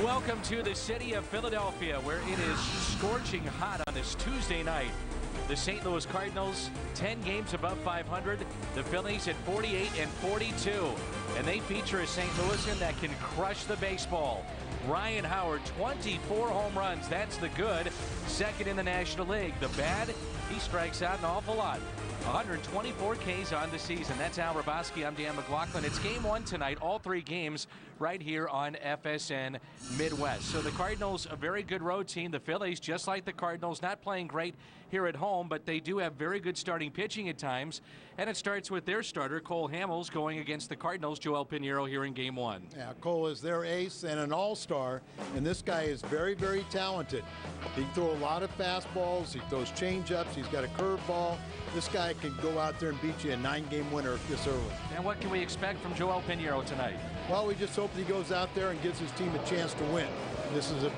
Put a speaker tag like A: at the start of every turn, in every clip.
A: Welcome to the city of Philadelphia, where it is scorching hot on this Tuesday night. The St. Louis Cardinals, 10 games above 500. The Phillies at 48 and 42. And they feature a St. Louisan that can crush the baseball. Ryan Howard, 24 home runs. That's the good. Second in the National League. The bad, he strikes out an awful lot. 124 Ks on the season. That's Al Raboski. I'm Dan McLaughlin. It's game one tonight. All three games right here on FSN Midwest. So the Cardinals, a very good road team. The Phillies, just like the Cardinals, not playing great here at home, but they do have very good starting pitching at times. And it starts with their starter, Cole Hamels, going against the Cardinals, Joel Pinheiro, here in game one.
B: Yeah, Cole is their ace and an all-star, and this guy is very, very talented. He throws a lot of fastballs. He throws change-ups. He's got a curveball. This guy can go out there and beat you a 9-game winner this early.
A: And what can we expect from Joel Pinheiro tonight?
B: Well, we just hope that he goes out there and gives his team a chance to win. This is a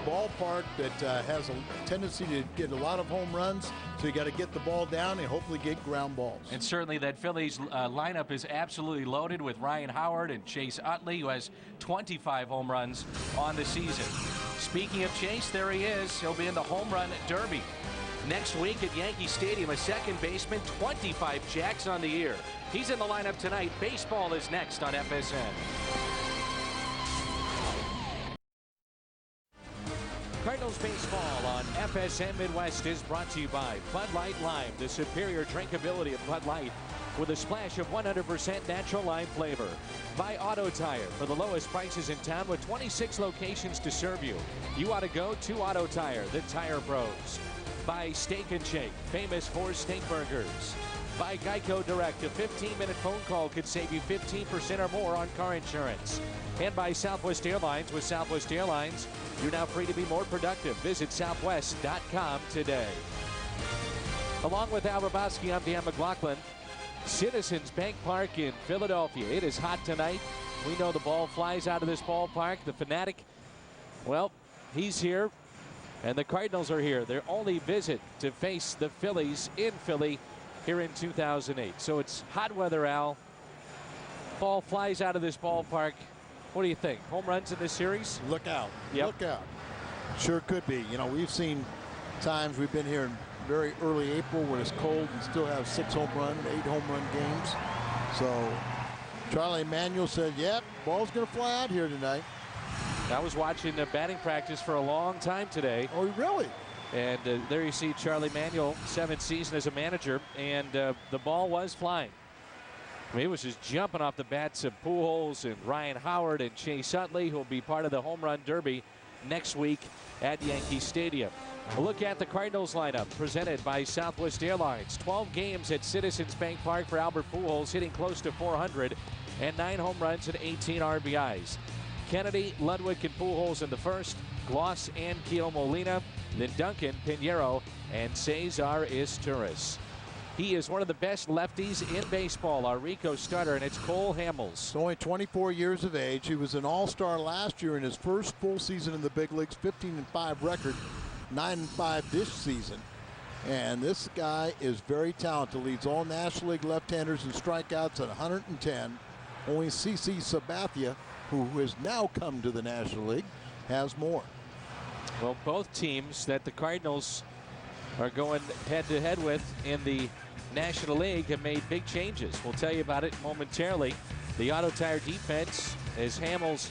B: ballpark that has a tendency to get a lot of home runs, so you got to get the ball down and hopefully get ground balls.
A: And certainly that Phillies lineup is absolutely loaded with Ryan Howard and Chase Utley, who has 25 home runs on the season. Speaking of Chase, there he is. He'll be in the home run derby next week at Yankee Stadium. A second baseman, 25 jacks on the year. He's in the lineup tonight. Baseball is next on FSN. Cardinals baseball on FSN Midwest is brought to you by Bud Light Lime, the superior drinkability of Bud Light with a splash of 100% natural lime flavor. By Auto Tire, for the lowest prices in town with 26 locations to serve you. You ought to go to Auto Tire, the tire pros. By Steak and Shake, famous for steak burgers. By Geico Direct, a 15-minute phone call could save you 15% or more on car insurance. And by Southwest Airlines. With Southwest Airlines, you're now free to be more productive. Visit southwest.com today. Along with Al Raboski, I'm Dan McLaughlin. Citizens Bank Park in Philadelphia. It is hot tonight. We know the ball flies out of this ballpark. The Fanatic, well, he's here. And the Cardinals are here. Their only visit to face the Phillies in Philly here in 2008. So it's hot weather, Al. Ball flies out of this ballpark. What do you think? Home runs in this series?
B: Look out.
A: Yep.
B: Look out. Sure could be. You know, we've seen times we've been here in very early April when it's cold and still have 6 home run, 8 home run games. So Charlie Emanuel said, yep, ball's going to fly out here tonight.
A: I was watching batting practice for a long time today.
B: Oh, really?
A: And there you see Charlie Emanuel, 7th season as a manager, and the ball was flying. I mean, it was just jumping off the bats of Pujols and Ryan Howard and Chase Utley, who will be part of the home run derby next week at Yankee Stadium. A look at the Cardinals lineup presented by Southwest Airlines. 12 games at Citizens Bank Park for Albert Pujols, hitting close to 400 and 9 home runs and 18 RBIs. Kennedy, Ludwig, and Pujols in the first. Gloss and Keel Molina. Then Duncan, Pinheiro, and Cesar Izturis. He is one of the best lefties in baseball, our Rico starter, and it's Cole Hamels.
B: He's only 24 years of age. He was an all-star last year in his first full season in the big leagues, 15-5 record, 9-5 this season. And this guy is very talented. Leads all National League left-handers in strikeouts at 110. Only CC Sabathia, who has now come to the National League, has more.
A: Well, both teams that the Cardinals are going head-to-head with in the National League have made big changes. We'll tell you about it momentarily. The Auto Tire defense, as Hamels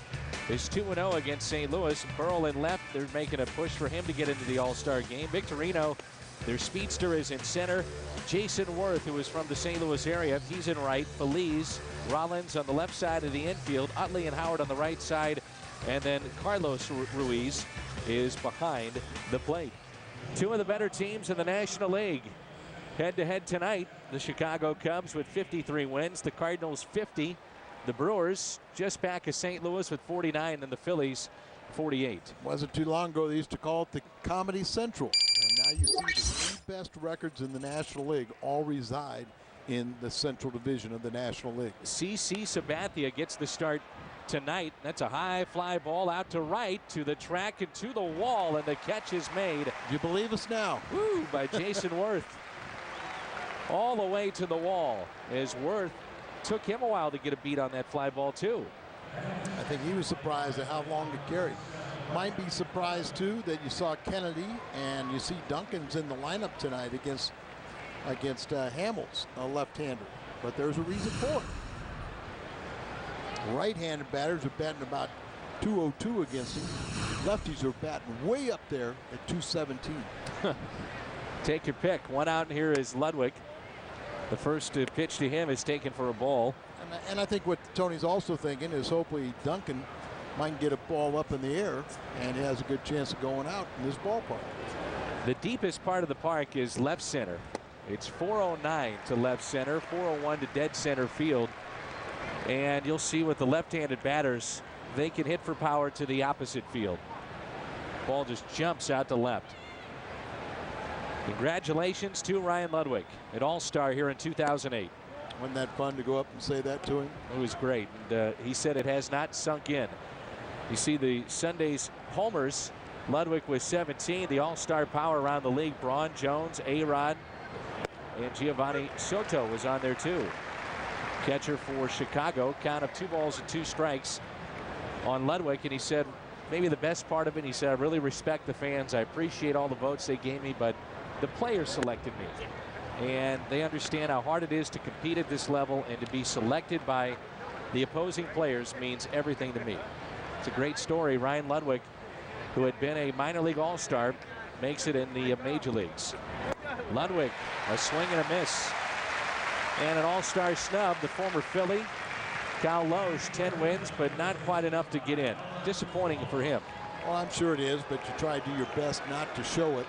A: is 2-0 against St. Louis. Burrell in left. They're making a push for him to get into the All-Star game. Victorino, their speedster, is in center. Jason Worth, who is from the St. Louis area, he's in right. Feliz, Rollins on the left side of the infield. Utley and Howard on the right side. And then Carlos Ruiz is behind the plate. Two of the better teams in the National League head-to-head tonight. The Chicago Cubs with 53 wins. The Cardinals 50. The Brewers just back of St. Louis with 49, and the Phillies 48.
B: Wasn't too long ago they used to call it the Comedy Central. And now you see the 3 best records in the National League all reside in the Central Division of the National League.
A: CC Sabathia gets the start tonight. That's a high fly ball out to right, to the track and to the wall, and the catch is made.
B: You believe us now?
A: Woo, by Jason Worth. All the way to the wall, as Worth took him a while to get a beat on that fly ball too.
B: I think he was surprised at how long it carried. might be surprised too that you saw Kennedy and you see Duncan's in the lineup tonight against Hamels, a left-hander. But there's a reason for it. Right-handed batters are batting about 202 against him. Lefties are batting way up there at 217.
A: Take your pick. One out, and here is Ludwig. The first pitch to him is taken for a ball.
B: And I think what Tony's also thinking is hopefully Duncan might get a ball up in the air, and he has a good chance of going out in this ballpark.
A: The deepest part of the park is left center. It's 409 to left center, 401 to dead center field. And you'll see with the left-handed batters, they can hit for power to the opposite field. Ball just jumps out to left. Congratulations to Ryan Ludwig, an all-star here in 2008.
B: Wasn't that fun to go up and say that to him?
A: It was great. And he said it has not sunk in. You see the Sunday's homers. Ludwig with 17. The all-star power around the league. Braun, Jones, A-Rod, and Giovanni Soto was on there too. Catcher for Chicago. Count of 2 balls and 2 strikes on Ludwig. And he said maybe the best part of it, he said, I really respect the fans. I appreciate all the votes they gave me, but the players selected me. And they understand how hard it is to compete at this level, and to be selected by the opposing players means everything to me. It's a great story. Ryan Ludwig, who had been a minor league all-star, makes it in the major leagues. Ludwig, a swing and a miss. And an all-star snub, the former Philly, Kyle Loesch, 10 wins, but not quite enough to get in. Disappointing for him.
B: Well, I'm sure it is, but you try to do your best not to show it.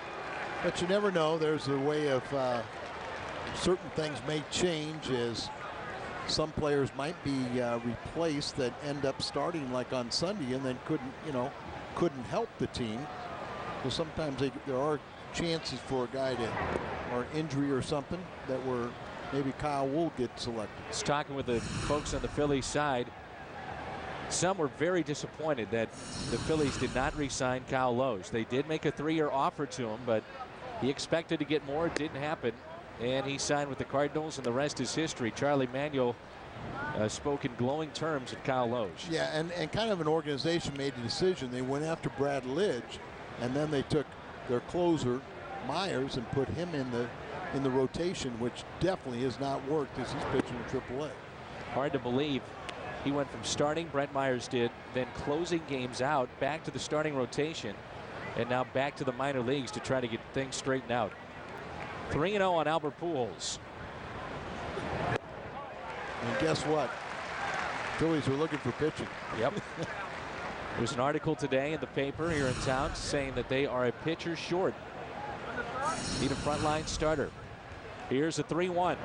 B: But you never know. There's a way of certain things may change, as some players might be replaced that end up starting like on Sunday and then couldn't help the team. So sometimes there are chances for a guy to, or injury or something, that where maybe Kyle will get selected.
A: Just talking with the folks on the Phillies side, some were very disappointed that the Phillies did not re-sign Kyle Loesch. They did make a 3-year offer to him, but he expected to get more. It didn't happen, and he signed with the Cardinals, and the rest is history. Charlie Manuel spoke in glowing terms of Kyle Loesch.
B: Yeah, and kind of an organization made a decision. They went after Brad Lidge, and then they took their closer Myers and put him in the rotation, which definitely has not worked as he's pitching in AAA.
A: Hard to believe he went from starting, Brent Myers did, then closing games out, back to the starting rotation, and now back to the minor leagues to try to get things straightened out. 3-0 on Albert Pujols.
B: And guess what? Phillies are looking for pitching.
A: Yep. There's an article today in the paper here in town saying that they are a pitcher short. Need a frontline starter. Here's a 3-1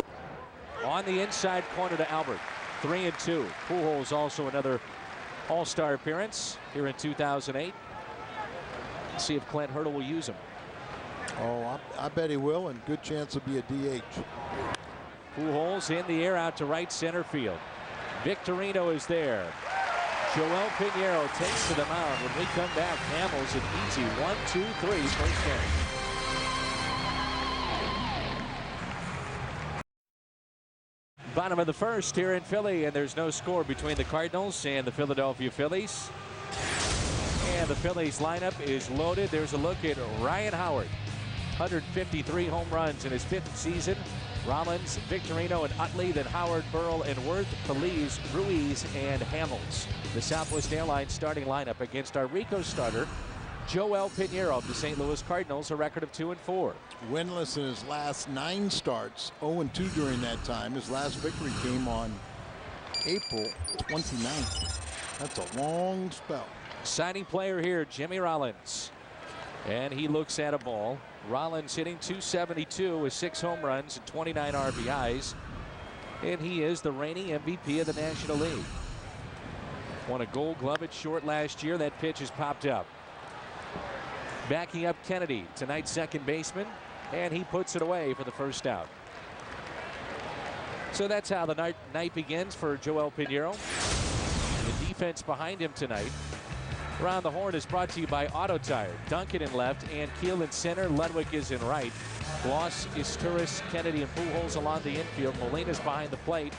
A: on the inside corner to Albert. 3-2. Pujols also another all-star appearance here in 2008. Let's see if Clint Hurdle will use him.
B: Oh, I bet he will, and good chance he'll be a DH.
A: Pujols in the air out to right center field. Victorino is there. Joel Pinheiro takes to the mound. When we come back, Hamels an easy 1-2-3 first inning. Bottom of the first here in Philly, and there's no score between the Cardinals and the Philadelphia Phillies. And the Phillies lineup is loaded. There's a look at Ryan Howard. 153 home runs in his 5th season. Rollins, Victorino, and Utley, then Howard, Burrell, and Worth, Feliz, Ruiz, and Hamels. The Southwest Airlines starting lineup against our Rico starter, Joel Pinheiro of the St. Louis Cardinals, a record of 2-4.
B: Winless in his last 9 starts, 0-2 during that time. His last victory came on April 29th. That's a long spell.
A: Signing player here, Jimmy Rollins. And he looks at a ball. Rollins hitting .272 with 6 home runs and 29 RBIs. And he is the reigning MVP of the National League. Won a Gold Glove at short last year. That pitch has popped up. Backing up Kennedy, tonight's second baseman, and he puts it away for the first out. So that's how the night begins for Joel Pinheiro. The defense behind him tonight. Around the Horn is brought to you by Auto Tire. Duncan in left, and Keel in center. Ludwig is in right. Bloss, Isturis, Kennedy, and Pujols along the infield. Molina's behind the plate.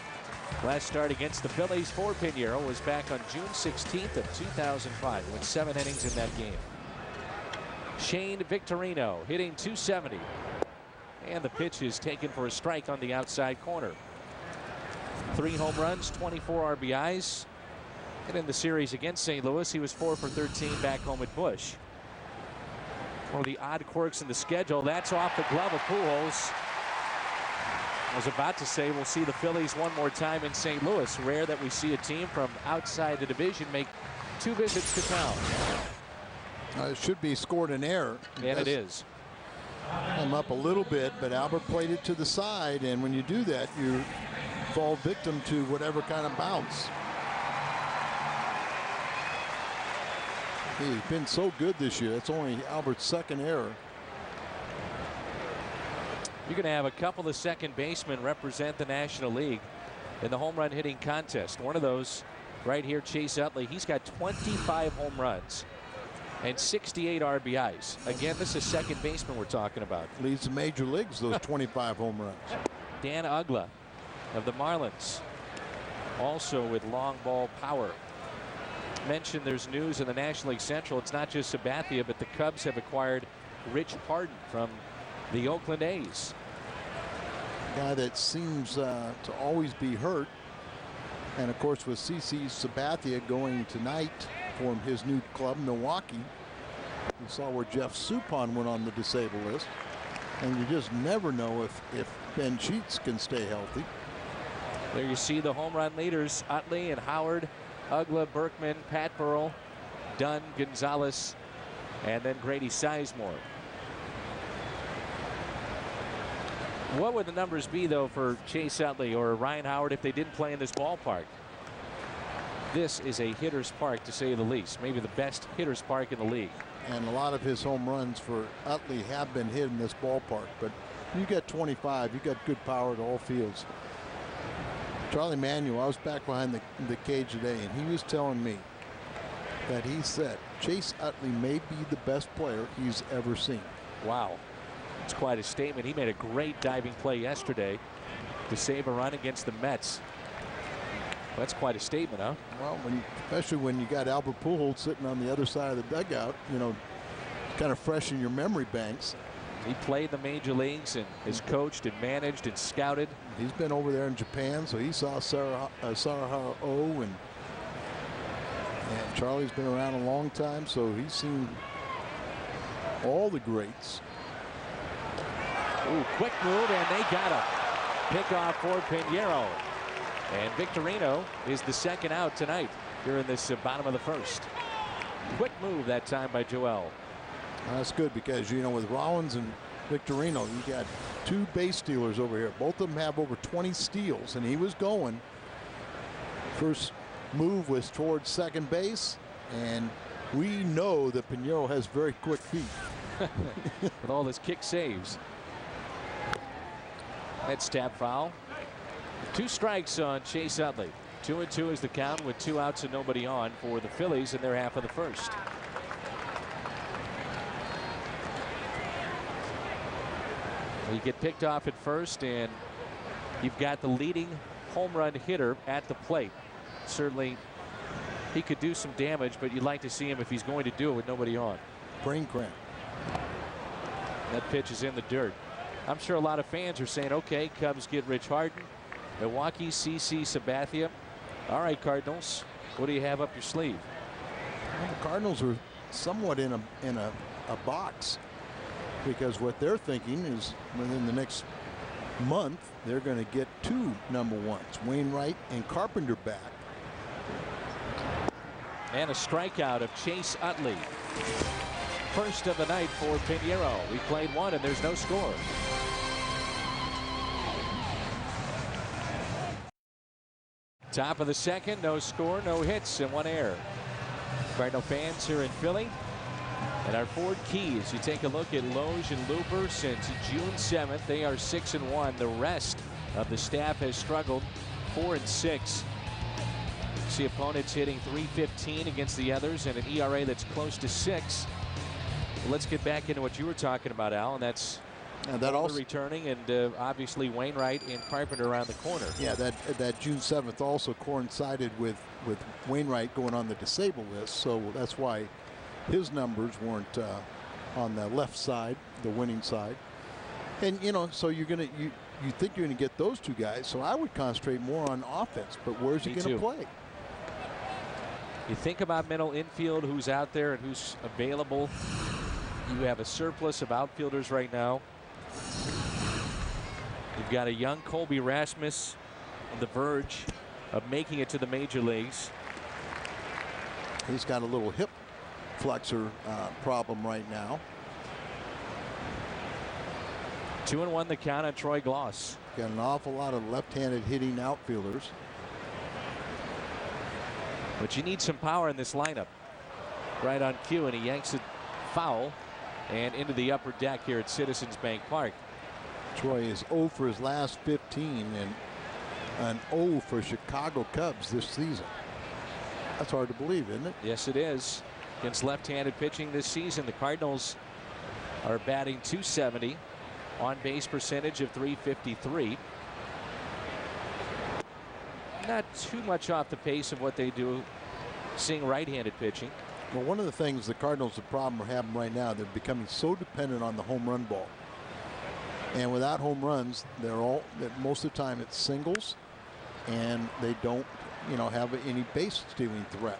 A: Last start against the Phillies for Pinheiro was back on June 16th of 2005. Went 7 innings in that game. Shane Victorino hitting .270. And the pitch is taken for a strike on the outside corner. 3 home runs, 24 RBIs. And in the series against St. Louis, he was 4 for 13 back home at Busch. One of the odd quirks in the schedule. That's off the glove of Pujols. I was about to say we'll see the Phillies one more time in St. Louis. Rare that we see a team from outside the division make 2 visits to town.
B: It should be scored an error.
A: And it is.
B: I'm up a little bit, but Albert played it to the side, and when you do that, you fall victim to whatever kind of bounce. He's been so good this year. It's only Albert's 2nd error.
A: You're going to have a couple of second basemen represent the National League in the home run hitting contest. One of those right here, Chase Utley. He's got 25 home runs and 68 RBIs. Again, this is second baseman we're talking about.
B: Leads the major leagues, those 25 home runs.
A: Dan Uggla of the Marlins, also with long ball power. Mentioned there's news in the National League Central. It's not just Sabathia, but the Cubs have acquired Rich Harden from the Oakland A's.
B: Guy that seems to always be hurt. And of course, with CC Sabathia going tonight for his new club, Milwaukee. You saw where Jeff Suppan went on the disabled list. And you just never know if Ben Sheets can stay healthy.
A: There you see the home run leaders, Utley and Howard, Uggla, Berkman, Pat Burrell, Dunn, Gonzalez, and then Grady Sizemore. What would the numbers be, though, for Chase Utley or Ryan Howard if they didn't play in this ballpark? This is a hitter's park, to say the least. Maybe the best hitter's park in the league.
B: And a lot of his home runs for Utley have been hit in this ballpark. But you got 25, you got good power at all fields. Charlie Manuel, I was back behind the cage today, and he was telling me that he said Chase Utley may be the best player he's ever seen.
A: Wow. It's quite a statement. He made a great diving play yesterday to save a run against the Mets. That's quite a statement, huh?
B: Well, especially when you got Albert Pujols sitting on the other side of the dugout, you know, kind of fresh in your memory banks.
A: He played the major leagues and has coached and managed and scouted.
B: He's been over there in Japan, so he saw Sarahara O, and Charlie's been around a long time, so he's seen all the greats.
A: Ooh, quick move, and they got him. Pick off for Pinheiro. And Victorino is the 2nd out tonight here in this bottom of the 1st. Quick move that time by Joel.
B: That's good because, you know, with Rollins and Victorino, you got 2 base stealers over here. Both of them have over 20 steals, and he was going. First move was towards second base, and we know that Pinheiro has very quick feet.
A: With all his kick saves. That's tap foul. 2 strikes on Chase Utley. 2-2 is the count with 2 outs and nobody on for the Phillies in their half of the 1st. You get picked off at first, and you've got the leading home run hitter at the plate. Certainly he could do some damage, but you'd like to see him if he's going to do it with nobody on.
B: Brain cramp.
A: That pitch is in the dirt. I'm sure a lot of fans are saying, okay, Cubs get Rich Harden, Milwaukee, CC Sabathia. All right, Cardinals, what do you have up your sleeve?
B: Well, the Cardinals are somewhat in a box, because what they're thinking is within the next month they're going to get 2 number 1s, Wainwright and Carpenter, back.
A: And a strikeout of Chase Utley. First of the night for Pinheiro. We played 1 and there's no score. Top of the 2nd, no score, no hits, and 1 error. Cardinal fans here in Philly. And our Ford Keys, you take a look at Loge and Looper since June 7th. They are 6-1. The rest of the staff has struggled, 4-6. See opponents hitting .315 against the others and an ERA that's close to 6. Let's get back into what you were talking about, Al, and that's
B: And that also
A: returning, and obviously Wainwright and Carpenter around the corner.
B: Yeah, that June 7th also coincided with Wainwright going on the disabled list, so that's why his numbers weren't on the left side, the winning side. And so you think you're gonna get those two guys, so I would concentrate more on offense. But where's he gonna play?
A: You think about middle infield, who's out there and who's available. You have a surplus of outfielders right now. You've got a young Colby Rasmus on the verge of making it to the major leagues.
B: He's got a little hip flexor problem right now.
A: 2-1 the count on Troy Gloss.
B: Got an awful lot of left-handed hitting outfielders.
A: But you need some power in this lineup. Right on cue, and he yanks it foul and into the upper deck here at Citizens Bank Park.
B: Troy is 0 for his last 15 and an 0 for Chicago Cubs this season. That's hard to believe, isn't it?
A: Yes, it is. Against left-handed pitching this season, the Cardinals are batting .270, on base percentage of .353. Not too much off the pace of what they do seeing right-handed pitching.
B: Well, one of the things the Cardinals, the problem are having right now, they're becoming so dependent on the home run ball. And without home runs, most of the time it's singles, and they don't, have any base stealing threat.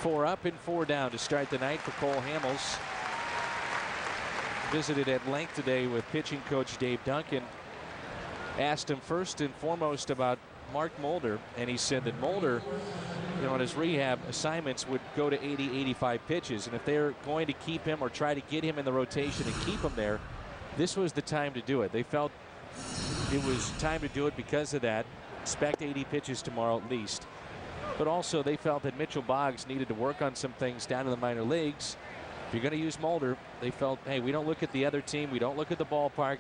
A: 4 up and 4 down to start the night for Cole Hamels. Visited at length today with pitching coach Dave Duncan. Asked him first and foremost about Mark Mulder, and he said that Mulder, on his rehab assignments would go to 80, 85 pitches, and if they're going to keep him or try to get him in the rotation and keep him there, this was the time to do it. They felt it was time to do it because of that. Expect 80 pitches tomorrow at least. But also they felt that Mitchell Boggs needed to work on some things down in the minor leagues. If you're going to use Mulder, they felt, hey, we don't look at the other team. We don't look at the ballpark.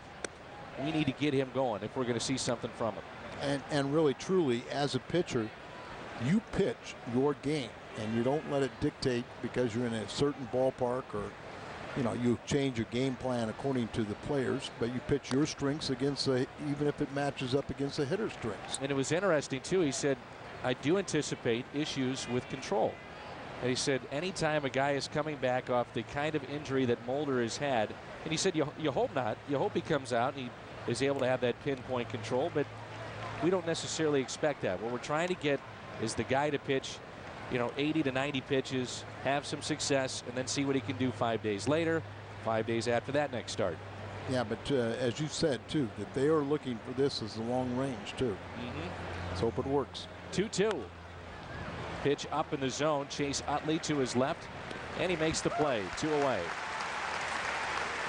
A: We need to get him going if we're going to see something from him.
B: And really, truly, as a pitcher, you pitch your game, and you don't let it dictate because you're in a certain ballpark or, you change your game plan according to the players, but you pitch your strengths against even if it matches up against the hitter's strengths.
A: And it was interesting, too. He said, I do anticipate issues with control. And he said anytime a guy is coming back off the kind of injury that Mulder has had, and he said you hope not. You hope he comes out and he is able to have that pinpoint control, but we don't necessarily expect that. What we're trying to get is the guy to pitch 80 to 90 pitches, have some success, and then see what he can do 5 days later, 5 days after that next start.
B: Yeah, but as you said, too, that they are looking for this as a long range, too. Let's hope it works.
A: 2-2. Pitch up in the zone. Chase Utley to his left, and he makes the play. 2 away.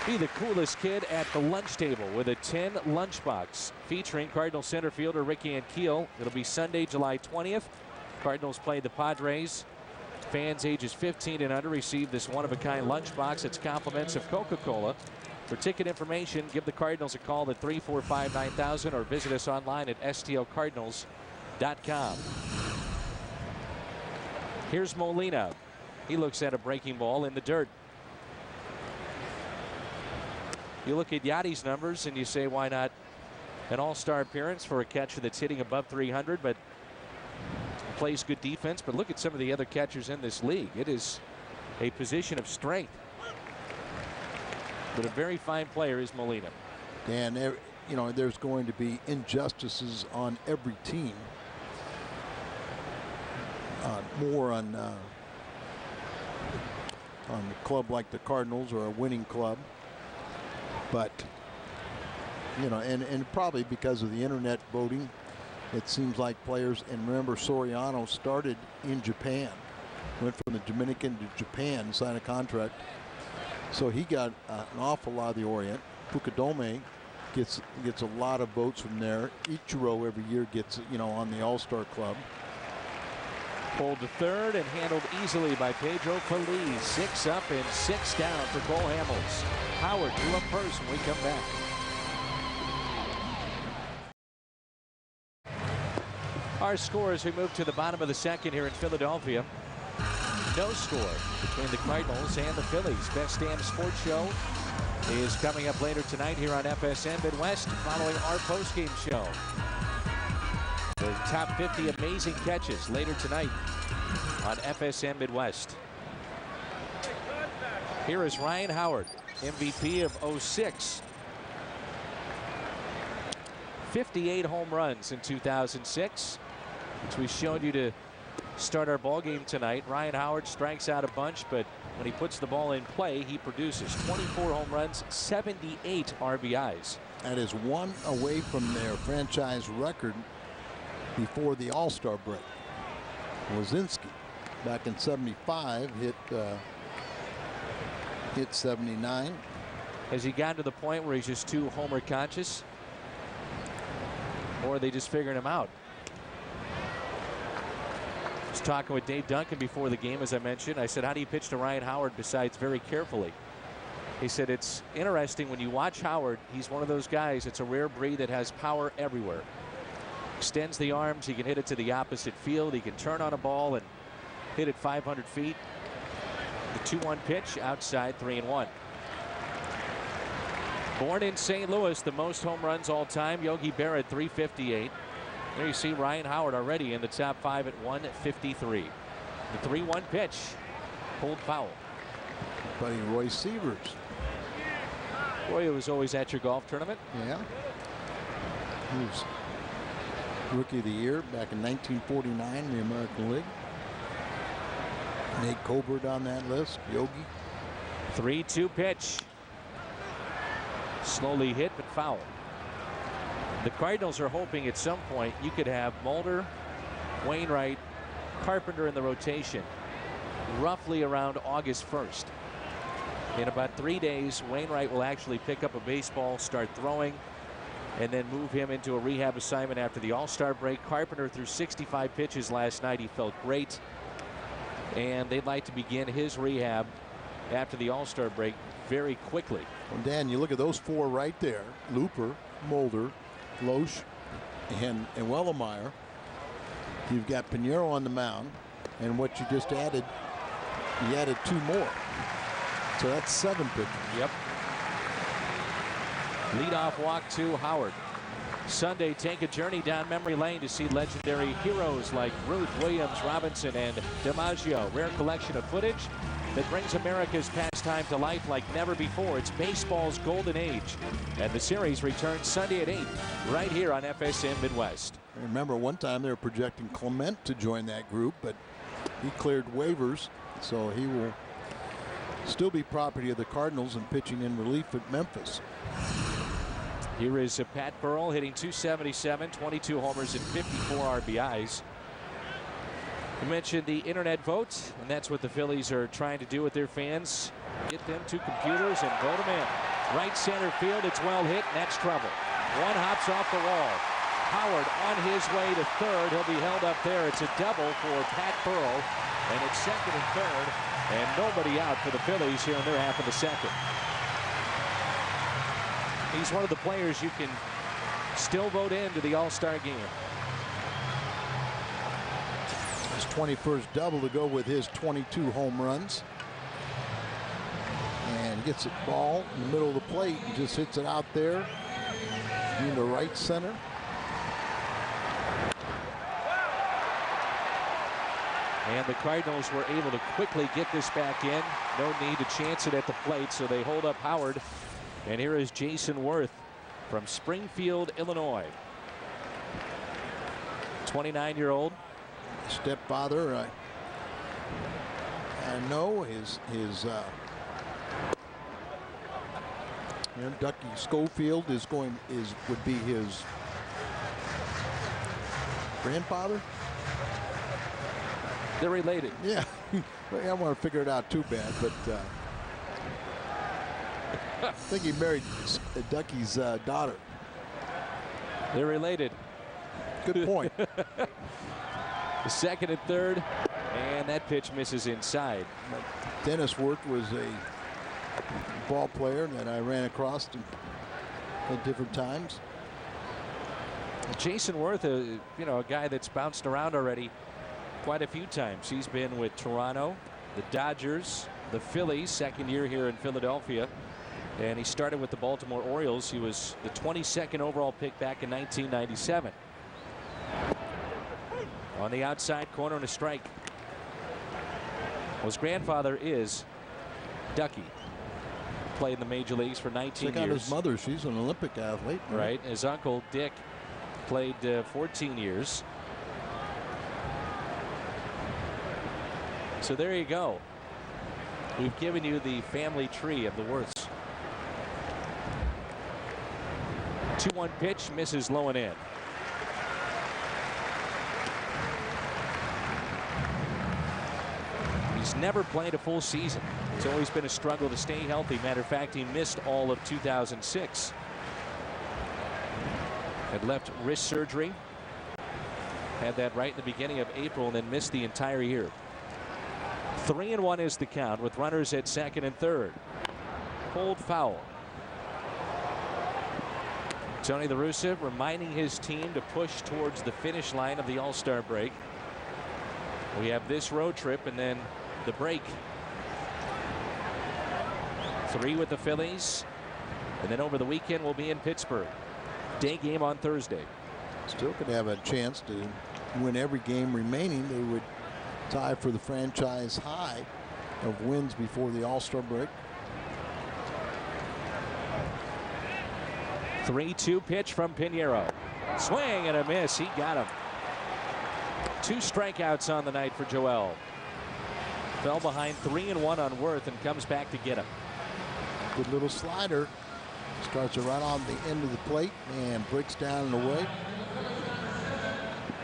A: Be the coolest kid at the lunch table with a 10 lunchbox featuring Cardinal center fielder Ricky Ankiel. It'll be Sunday, July 20th. Cardinals play the Padres. Fans ages 15 and under receive this one-of-a-kind lunchbox. It's compliments of Coca-Cola. For ticket information, give the Cardinals a call at 345-9000 or visit us online at stlcardinals.com. Here's Molina. He looks at a breaking ball in the dirt. You look at Yadi's numbers and you say, why not an all-star appearance for a catcher that's hitting above 300, but plays good defense. But look at some of the other catchers in this league. It is a position of strength. But a very fine player is Molina.
B: And there's going to be injustices on every team. More on a club like the Cardinals or a winning club. But and probably because of the internet voting, it seems like players, and remember Soriano started in Japan, went from the Dominican to Japan, signed a contract, so he got an awful lot of the Orient. Fukudome gets a lot of votes from there. Ichiro every year gets on the All-Star club.
A: Pulled to third and handled easily by Pedro Feliz. 6 up and 6 down for Cole Hamels. Howard 2 up first when we come back. Our score as we move to the bottom of the second here in Philadelphia. No score between the Cardinals and the Phillies. Best Damn Sports Show is coming up later tonight here on FSN Midwest following our postgame show. The top 50 amazing catches later tonight on FSN Midwest. Here is Ryan Howard, MVP of 06. 58 home runs in 2006, which we showed you to start our ball game tonight. Ryan Howard strikes out a bunch, but when he puts the ball in play, he produces 24 home runs, 78 RBIs.
B: That is one away from their franchise record before the All-Star break. Wazinski back in '75 hit 79.
A: Has he gotten to the point where he's just too homer conscious? Or are they just figuring him out? I was talking with Dave Duncan before the game, as I mentioned. I said, how do you pitch to Ryan Howard besides very carefully? He said, it's interesting when you watch Howard. He's one of those guys. It's a rare breed that has power everywhere. Extends the arms. He can hit it to the opposite field. He can turn on a ball and hit it 500 feet. The 2-1 pitch outside, 3-1. Born in St. Louis, the most home runs all time. Yogi Berra at 358. There you see Ryan Howard already in the top 5 at 153. The 3-1 pitch pulled foul.
B: Buddy Roy Sievers.
A: Roy was always at your golf tournament.
B: Yeah. He was Rookie of the Year back in 1949 in the American League. Nate Colbert on that list. Yogi.
A: 3-2 pitch. Slowly hit, but foul. The Cardinals are hoping at some point you could have Mulder, Wainwright, Carpenter in the rotation roughly around August 1st. In about 3 days, Wainwright will actually pick up a baseball, start throwing, and then move him into a rehab assignment after the All-Star break. Carpenter threw 65 pitches last night. He felt great. And they'd like to begin his rehab after the All-Star break very quickly.
B: Well, Dan, you look at those four right there. Looper, Mulder, Loesch, and Wellemeyer. You've got Pinheiro on the mound. And what you just added, you added 2 more. So that's 7 pitchers.
A: Yep. Leadoff walk to Howard. Sunday, take a journey down memory lane to see legendary heroes like Ruth, Williams, Robinson, and DiMaggio. Rare collection of footage that brings America's pastime to life like never before. It's baseball's golden age. And the series returns Sunday at 8 right here on FSN Midwest.
B: I remember one time they were projecting Clement to join that group, but he cleared waivers, so he will still be property of the Cardinals and pitching in relief at Memphis.
A: Here is Pat Burrell hitting .277, 22 homers and 54 RBIs. You mentioned the internet vote, and that's what the Phillies are trying to do with their fans. Get them to computers and vote them in. Right center field, it's well hit, and that's trouble. One hops off the wall. Howard on his way to third. He'll be held up there. It's a double for Pat Burrell, and it's second and third, and nobody out for the Phillies here in their half of the second. He's one of the players you can still vote into the All-Star game.
B: His 21st double to go with his 22 home runs. And gets it ball in the middle of the plate and just hits it out there in the right center.
A: And the Cardinals were able to quickly get this back in. No need to chance it at the plate, so they hold up Howard. And here is Jason Worth from Springfield, Illinois. 29-year-old.
B: Stepfather, I know his Ducky Schofield would be his grandfather.
A: They're related.
B: Yeah, I want to figure it out too bad, but I think he married Ducky's daughter.
A: They're related.
B: Good point.
A: The second and third, and that pitch misses inside.
B: Dennis Worth was a ball player that I ran across at different times.
A: Jason Worth, a guy that's bounced around already quite a few times. He's been with Toronto, the Dodgers, the Phillies, second year here in Philadelphia. And he started with the Baltimore Orioles. He was the 22nd overall pick back in 1997. On the outside corner and a strike. Well, his grandfather is Ducky. Played in the major leagues for 19
B: Check out
A: years.
B: his mother. She's an Olympic athlete.
A: Right. His uncle Dick played 14 years. So there you go. We've given you the family tree of the Worths. 2-1 pitch, misses low and in. He's never played a full season. It's always been a struggle to stay healthy. Matter of fact, he missed all of 2006. Had left wrist surgery. Had that right in the beginning of April and then missed the entire year. 3-1 is the count with runners at second and third. Pulled foul. Tony La Russa reminding his team to push towards the finish line of the All-Star break. We have this road trip and then the break. 3 with the Phillies. And then over the weekend we'll be in Pittsburgh. Day game on Thursday.
B: Still could have a chance to win every game remaining. They would tie for the franchise high of wins before the All-Star break.
A: 3-2 pitch from Pinheiro. Swing and a miss. He got him. 2 strikeouts on the night for Joel. Fell behind 3-1 on Worth and comes back to get him.
B: Good little slider. Starts it right on the end of the plate and breaks down and away.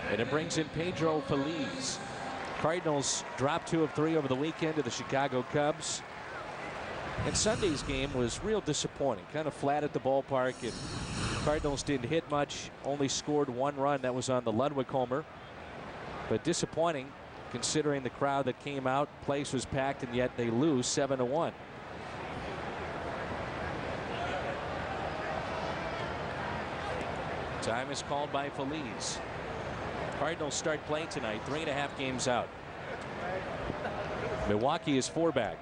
A: And it brings in Pedro Feliz. Cardinals dropped 2 of 3 over the weekend to the Chicago Cubs. And Sunday's game was real disappointing. Kind of flat at the ballpark. And Cardinals didn't hit much. Only scored 1 run. That was on the Ludwig homer. But disappointing considering the crowd that came out. Place was packed and yet they lose 7-1. Time is called by Feliz. Cardinals start playing tonight, 3.5 games out. Milwaukee is 4 back.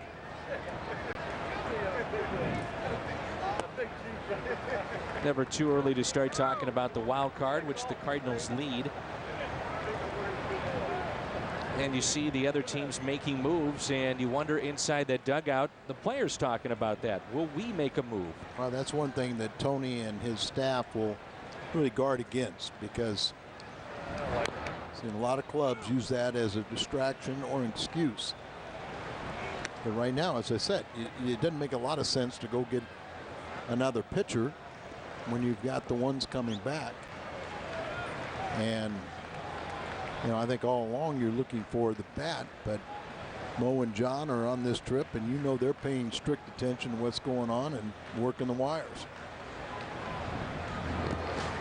A: Never too early to start talking about the wild card, which the Cardinals lead. And you see the other teams making moves, and you wonder inside that dugout, the players talking about that. Will we make a move?
B: Well, that's one thing that Tony and his staff will really guard against, because I've seen a lot of clubs use that as a distraction or an excuse. But right now, as I said, it doesn't make a lot of sense to go get another pitcher when you've got the ones coming back. And you know, I think all along you're looking for the bat, but Mo and John are on this trip, and you know they're paying strict attention to what's going on and working the wires.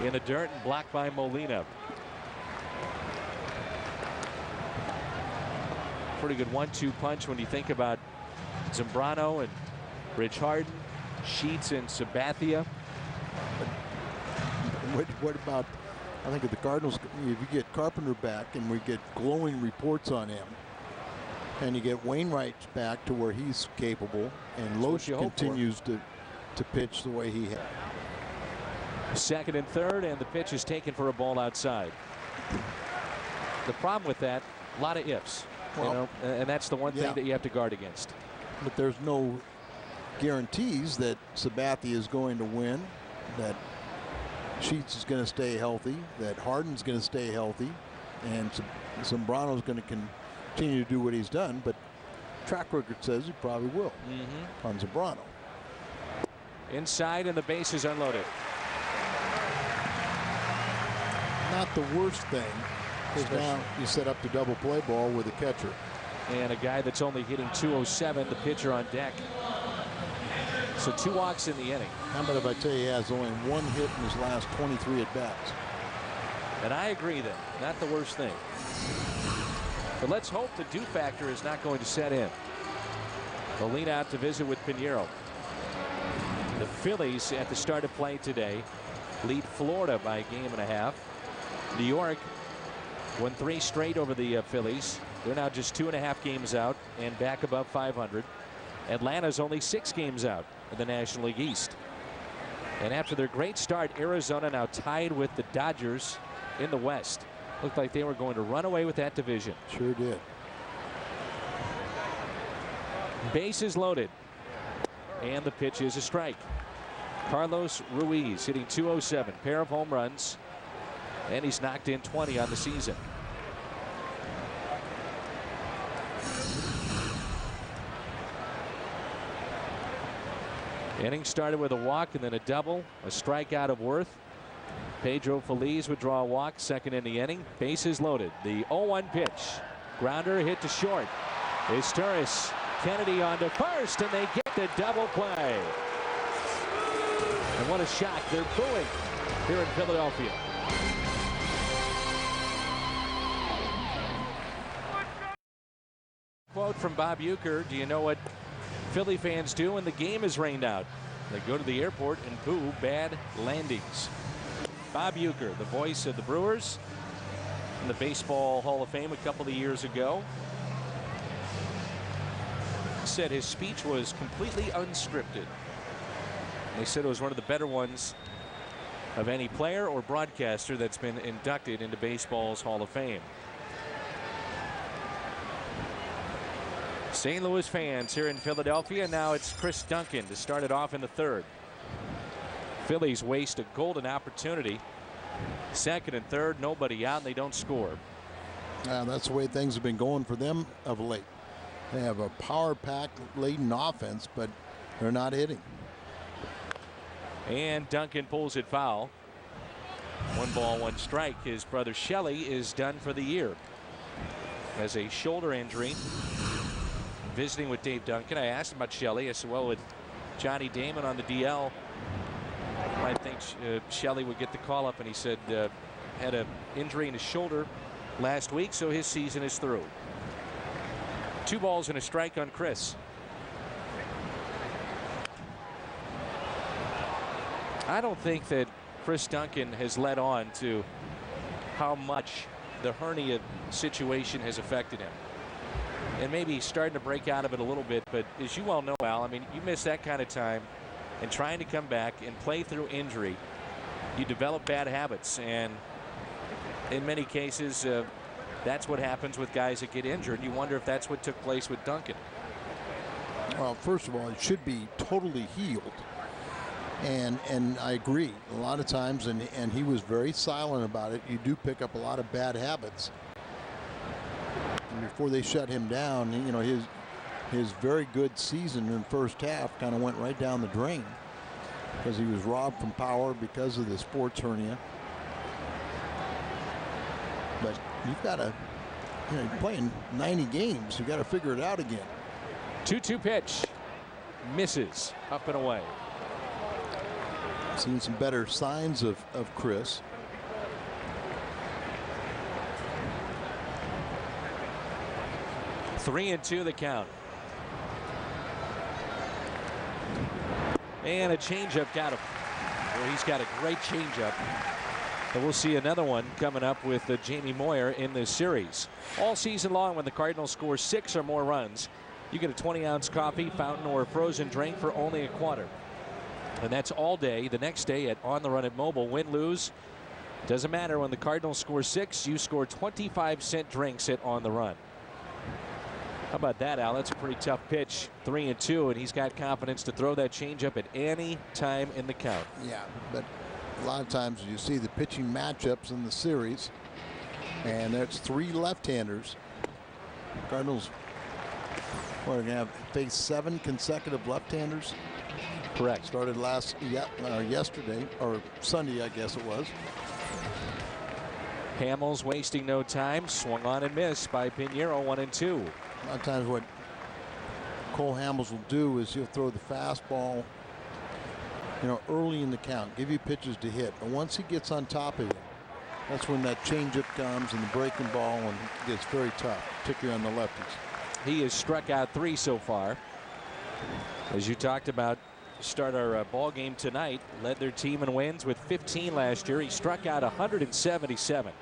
A: In the dirt and blocked by Molina. Pretty good 1-2 punch when you think about Zambrano and Rich Harden, Sheets and Sabathia.
B: What about, I think, of the Cardinals? If you get Carpenter back and we get glowing reports on him, and you get Wainwright back to where he's capable, and Loesch continues to pitch the way he has.
A: Second and third, and the pitch is taken for a ball outside. The problem with that, a lot of ifs, well, you know, and that's the one thing that you have to guard against.
B: But there's no guarantees that Sabathia is going to win, that Sheets is going to stay healthy, that Harden's going to stay healthy, and Zambrano's going to continue to do what he's done. But track record says he probably will on Zambrano.
A: Inside, and the base is unloaded.
B: Not the worst thing, because now you set up the double play ball with a catcher.
A: And a guy that's only hitting .207, the pitcher on deck. So 2 walks in the inning.
B: How about if I tell you he has only 1 hit in his last 23 at-bats?
A: And I agree that not the worst thing. But let's hope the do factor is not going to set in. Molina out to visit with Pinheiro. The Phillies at the start of play today lead Florida by a 1.5 games. New York won 3 straight over the Phillies. They're now just 2.5 games out and back above 500. Atlanta's only 6 games out. in the National League East. And after their great start, Arizona now tied with the Dodgers in the West. Looked like they were going to run away with that division.
B: Sure did.
A: Bases loaded. And the pitch is a strike. Carlos Ruiz hitting .207, pair of home runs. And he's knocked in 20 on the season. Inning started with a walk and then a double, a strikeout of Worth. Pedro Feliz would draw a walk, second in the inning. Bases loaded. The 0-1 pitch. Grounder hit to short. Esteuris, Kennedy on to first, and they get the double play. And what a shock. They're booing here in Philadelphia. Quote from Bob Uecker, do you know what Philly fans do when the game is rained out? They go to the airport and boo bad landings. Bob Uecker, the voice of the Brewers in the Baseball Hall of Fame a couple of years ago, said his speech was completely unscripted. They said it was one of the better ones of any player or broadcaster that's been inducted into baseball's Hall of Fame. St. Louis fans here in Philadelphia. Now it's Chris Duncan to start it off in the third. Phillies waste a golden opportunity. Second and third, nobody out, and they don't score.
B: That's the way things have been going for them of late. They have a power-packed laden offense, but they're not hitting.
A: And Duncan pulls it foul. 1 ball, 1 strike. His brother Shelley is done for the year. Has a shoulder injury. Visiting with Dave Duncan, I asked him about Shelley. I said, well, with Johnny Damon on the DL, I think Shelley would get the call up, and he said had an injury in his shoulder last week, so his season is through. 2 balls and a strike on Chris. I don't think that Chris Duncan has led on to how much the hernia situation has affected him. And maybe he's starting to break out of it a little bit, but as you well know, Al, I mean, you miss that kind of time and trying to come back and play through injury, you develop bad habits, and in many cases that's what happens with guys that get injured. You wonder if that's what took place with Duncan.
B: Well, first of all, it should be totally healed, and I agree. A lot of times, and he was very silent about it, you do pick up a lot of bad habits. And before they shut him down, you know, his very good season in the first half kind of went right down the drain because he was robbed from power because of the sports hernia. But you've got to, you know, you're playing 90 games. You've got to figure it out again.
A: 2-2 pitch. Misses. Up and away.
B: Seen some better signs of Chris.
A: Three and 2 the count. And a changeup got him. Well, he's got a great changeup. And we'll see another one coming up with Jamie Moyer in this series. All season long, when the Cardinals score 6 or more runs, you get a 20-ounce coffee, fountain, or frozen drink for only $1. And that's all day. The next day at On the Run at Mobile. Win, lose, doesn't matter. When the Cardinals score 6, you score 25-cent drinks at On the Run. How about that, Al? That's a pretty tough pitch. 3 and 2, and he's got confidence to throw that changeup at any time in the count.
B: Yeah, but a lot of times you see the pitching matchups in the series, and that's 3 left-handers. Cardinals are going to have faced 7 consecutive left-handers.
A: Correct.
B: Started yesterday, or Sunday, I guess it was.
A: Hamels wasting no time. Swung on and missed by Pinheiro. 1 and 2.
B: A lot of times what Cole Hamels will do is he'll throw the fastball, you know, early in the count, give you pitches to hit. But once he gets on top of you, that's when that changeup comes and the breaking ball, and it gets very tough, particularly on the lefties.
A: He has struck out 3 so far. As you talked about, to start our ball game tonight, led their team in wins with 15 last year. He struck out 177.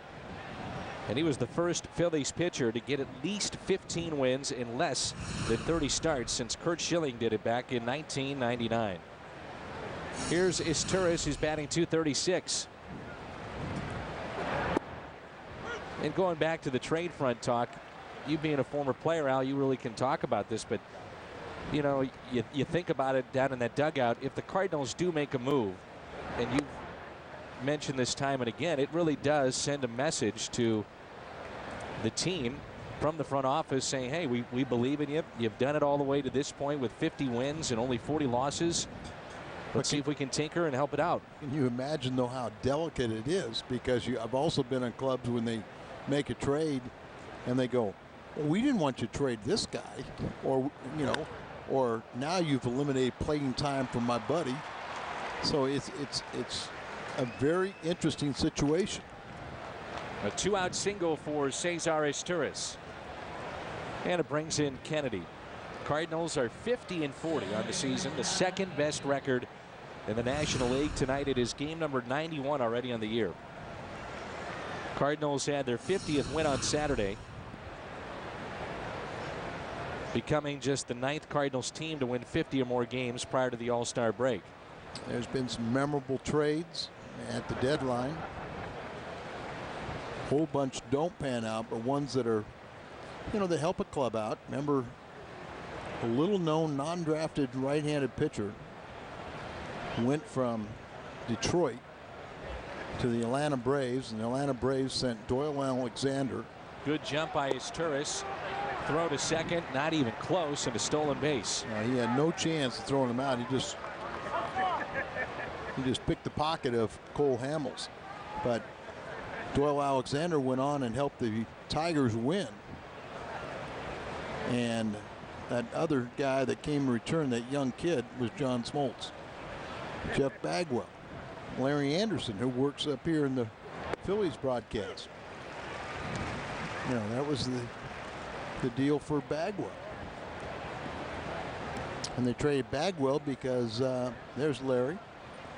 A: And he was the first Phillies pitcher to get at least 15 wins in less than 30 starts since Curt Schilling did it back in 1999. Here's Izturis, who's batting .236. And going back to the trade front talk, you being a former player, Al, you really can talk about this, but you know, you think about it down in that dugout. If the Cardinals do make a move, and you've mentioned this time and again, it really does send a message to the team from the front office saying, hey, we believe in you. You've done it all the way to this point with 50 wins and only 40 losses. Let's see if we can tinker and help it out.
B: Can you imagine, though, how delicate it is? Because I've also been in clubs when they make a trade and they go, well, we didn't want you to trade this guy, or, you know, or now you've eliminated playing time for my buddy. So it's a very interesting situation.
A: A 2-out single for Cesar Izturis. And it brings in Kennedy. Cardinals are 50-40 on the season, the second best record in the National League. Tonight it is game number 91 already on the year. Cardinals had their 50th win on Saturday, becoming just the 9th Cardinals team to win 50 or more games prior to the All-Star break.
B: There's been some memorable trades at the deadline. A whole bunch don't pan out, but ones that are, you know, they help a club out. Remember, a little known non-drafted right-handed pitcher went from Detroit to the Atlanta Braves, and the Atlanta Braves sent Doyle Alexander.
A: Good jump by Izturis. Throw to second, not even close, and a stolen base.
B: He had no chance of throwing him out. He just picked the pocket of Cole Hamels. But Doyle Alexander went on and helped the Tigers win. And that other guy that came in return, that young kid, was John Smoltz. Jeff Bagwell, Larry Anderson, who works up here in the Phillies broadcast. You know, that was the deal for Bagwell. And they traded Bagwell because there's Larry.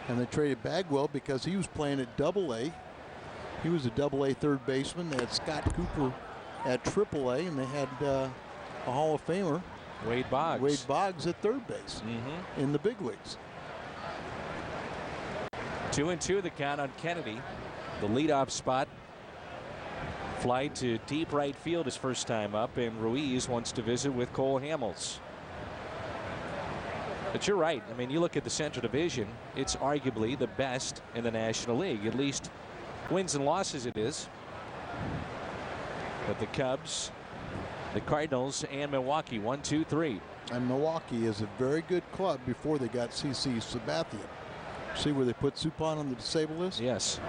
B: And they traded Bagwell because he was playing at Double-A. He was a Double-A third baseman. They had Scott Cooper at Triple-A, and they had a Hall of Famer,
A: Wade Boggs
B: at third base in the big leagues.
A: 2-2 the count on Kennedy. The leadoff spot. Fly to deep right field his first time up, and Ruiz wants to visit with Cole Hamels. But you're right. I mean, you look at the Central Division, it's arguably the best in the National League. At least wins and losses it is. But the Cubs, the Cardinals, and Milwaukee, 1, 2, 3.
B: And Milwaukee is a very good club before they got CC Sabathia. See where they put Suppan on the disabled list?
A: Yes.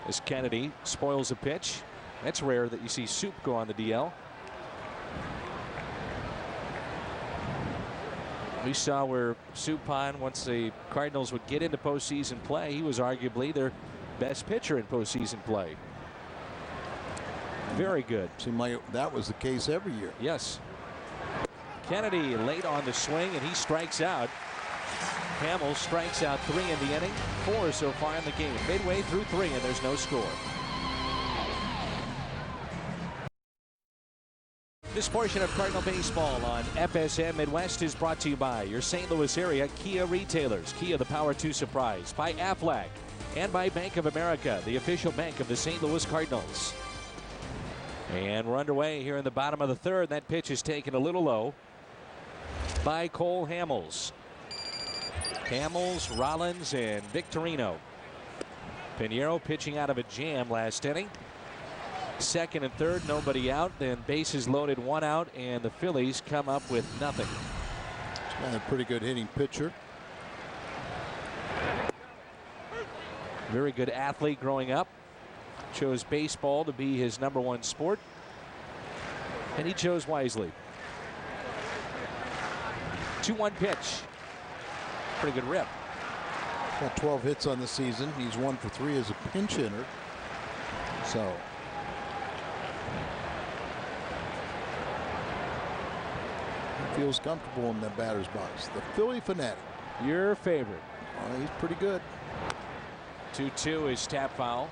A: As Kennedy spoils a pitch. That's rare that you see Soup go on the DL. We saw where Suppan, once the Cardinals would get into postseason play, he was arguably their best pitcher in postseason play. Very good.
B: Seemed like that was the case every year.
A: Yes. Kennedy late on the swing, and he strikes out. Hamels strikes out 3 in the inning, 4 so far in the game. Midway through 3, and there's no score. This portion of Cardinal Baseball on FSN Midwest is brought to you by your St. Louis area Kia retailers. Kia, the power to surprise. By Aflac and by Bank of America, the official bank of the St. Louis Cardinals. And we're underway here in the bottom of the third. That pitch is taken a little low by Cole Hamels. Hamels, Rollins, and Victorino. Pinheiro pitching out of a jam last inning. Second and third, nobody out. Then bases loaded, 1 out, and the Phillies come up with nothing.
B: He's been a pretty good hitting pitcher.
A: Very good athlete growing up. Chose baseball to be his #1 sport, and he chose wisely. 2-1 pitch. Pretty good rip.
B: Got 12 hits on the season. He's 1 for 3 as a pinch hitter. So he feels comfortable in the batter's box. The Philly fanatic.
A: Your favorite.
B: Oh, he's pretty good.
A: 2-2 is tap foul.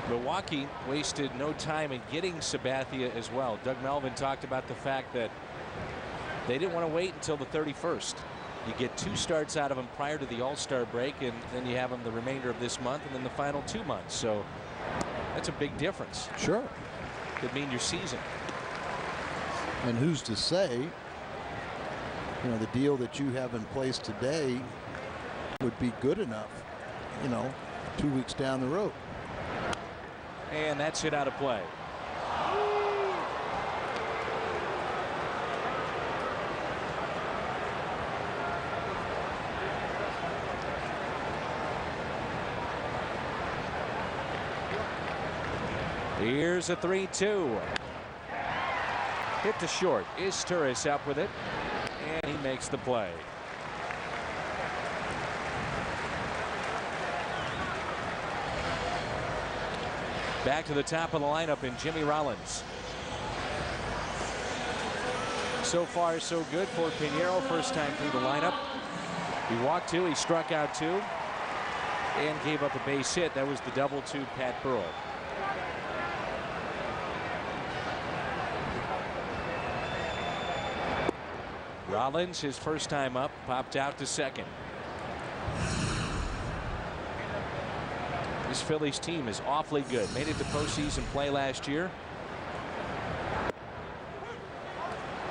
A: Milwaukee wasted no time in getting Sabathia as well. Doug Melvin talked about the fact that they didn't want to wait until the 31st. You get 2 starts out of him prior to the All-Star break, and then you have him the remainder of this month and then the final 2 months. So that's a big difference.
B: Sure.
A: Could mean your season.
B: And who's to say, you know, the deal that you have in place today would be good enough, you know, 2 weeks down the road.
A: And that's hit out of play. Here's a 3-2. Hit to short. Turris up with it, and he makes the play. Back to the top of the lineup in Jimmy Rollins. So far, so good for Pinheiro. First time through the lineup. He walked 2, he struck out 2, and gave up a base hit. That was the double to Pat Burrell. Rollins, his first time up, popped out to second. This Phillies team is awfully good. Made it to postseason play last year.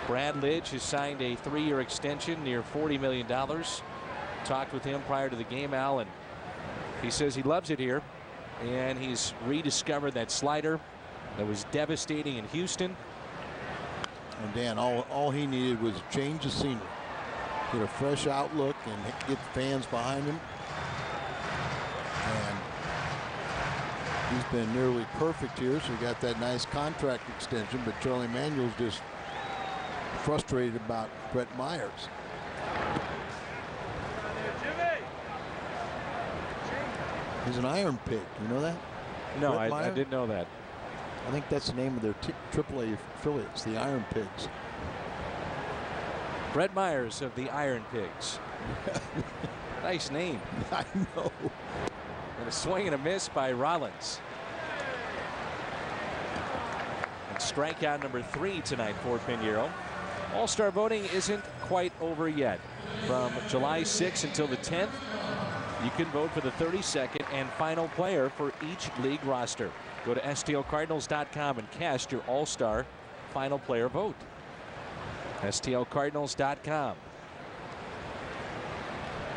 A: Brad Lidge has signed a 3-year extension near $40 million. Talked with him prior to the game, Al, and he says he loves it here, and he's rediscovered that slider that was devastating in Houston.
B: And Dan, all he needed was a change of scenery, get a fresh outlook, and get the fans behind him. And he's been nearly perfect here, so he got that nice contract extension. But Charlie Manuel's just frustrated about Brett Myers. He's an iron pig. You know that?
A: No, I didn't know that.
B: I think that's the name of their AAA affiliates, the Iron Pigs.
A: Brett Myers of the Iron Pigs. Nice name.
B: I know.
A: And a swing and a miss by Rollins. And strikeout number 3 tonight for Pinheiro. All-Star voting isn't quite over yet. From July 6th until the 10th, you can vote for the 32nd and final player for each league roster. Go to STLCardinals.com and cast your All-Star final player vote. STLCardinals.com.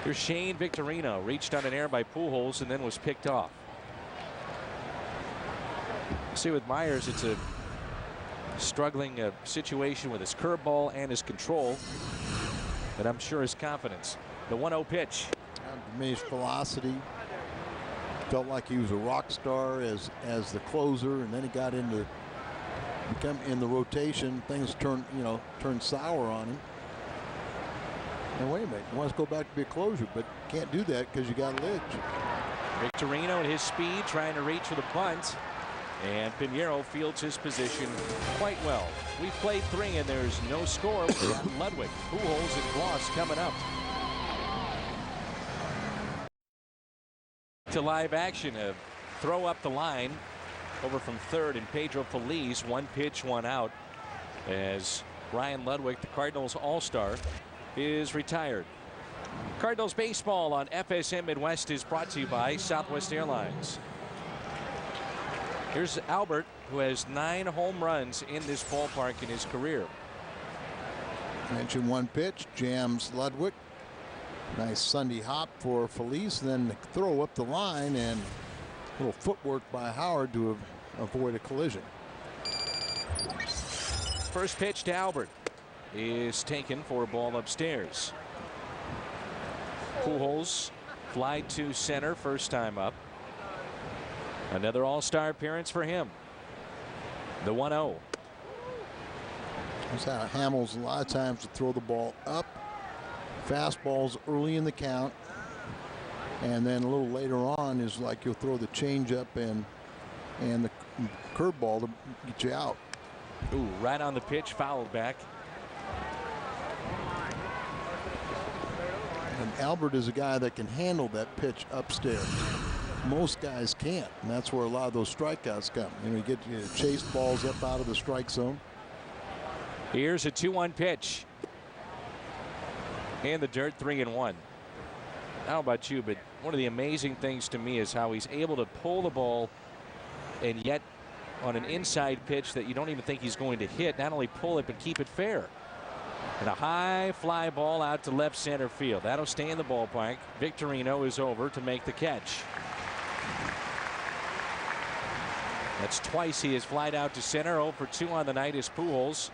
A: Here's Shane Victorino, reached on an error by Pujols and then was picked off. See, with Myers, it's a struggling situation with his curveball and his control, but I'm sure his confidence. The 1-0 pitch.
B: Diminished velocity. Felt like he was a rock star as the closer, and then he got into the rotation. Things turned sour on him. And wait a minute, he wants to go back to be a closer, but can't do that because you got Lidge.
A: Victorino at his speed, trying to reach for the bunt, and Pinheiro fields his position quite well. We've played 3 and there's no score. We've got Ludwig, Pujols, and Gloss coming up. To live action, a throw up the line over from third, and Pedro Feliz, 1 pitch, 1 out, as Ryan Ludwig, the Cardinals All-Star, is retired. Cardinals baseball on FSN Midwest is brought to you by Southwest Airlines. Here's Albert, who has 9 home runs in this ballpark in his career.
B: Mentioned 1 pitch, jams Ludwig. Nice Sunday hop for Feliz, and then the throw up the line and a little footwork by Howard to avoid a collision.
A: First pitch to Albert is taken for a ball upstairs. Pujols fly to center, first time up. Another All-Star appearance for him. The 1-0.
B: That's how Hamels a lot of times to throw the ball up. Fastballs early in the count, and then a little later on is like you'll throw the changeup and the curveball to get you out.
A: Ooh, right on the pitch, fouled back.
B: And Albert is a guy that can handle that pitch upstairs. most guys can't, and that's where a lot of those strikeouts come. You get chase balls up out of the strike zone.
A: Here's a 2-1 pitch. In the dirt, 3-1. I don't know about you, but one of the amazing things to me is how he's able to pull the ball and yet on an inside pitch that you don't even think he's going to hit, not only pull it but keep it fair. And a high fly ball out to left center field. That'll stay in the ballpark. Victorino is over to make the catch. That's twice he has flied out to center. 0 for 2 on the night is Pujols.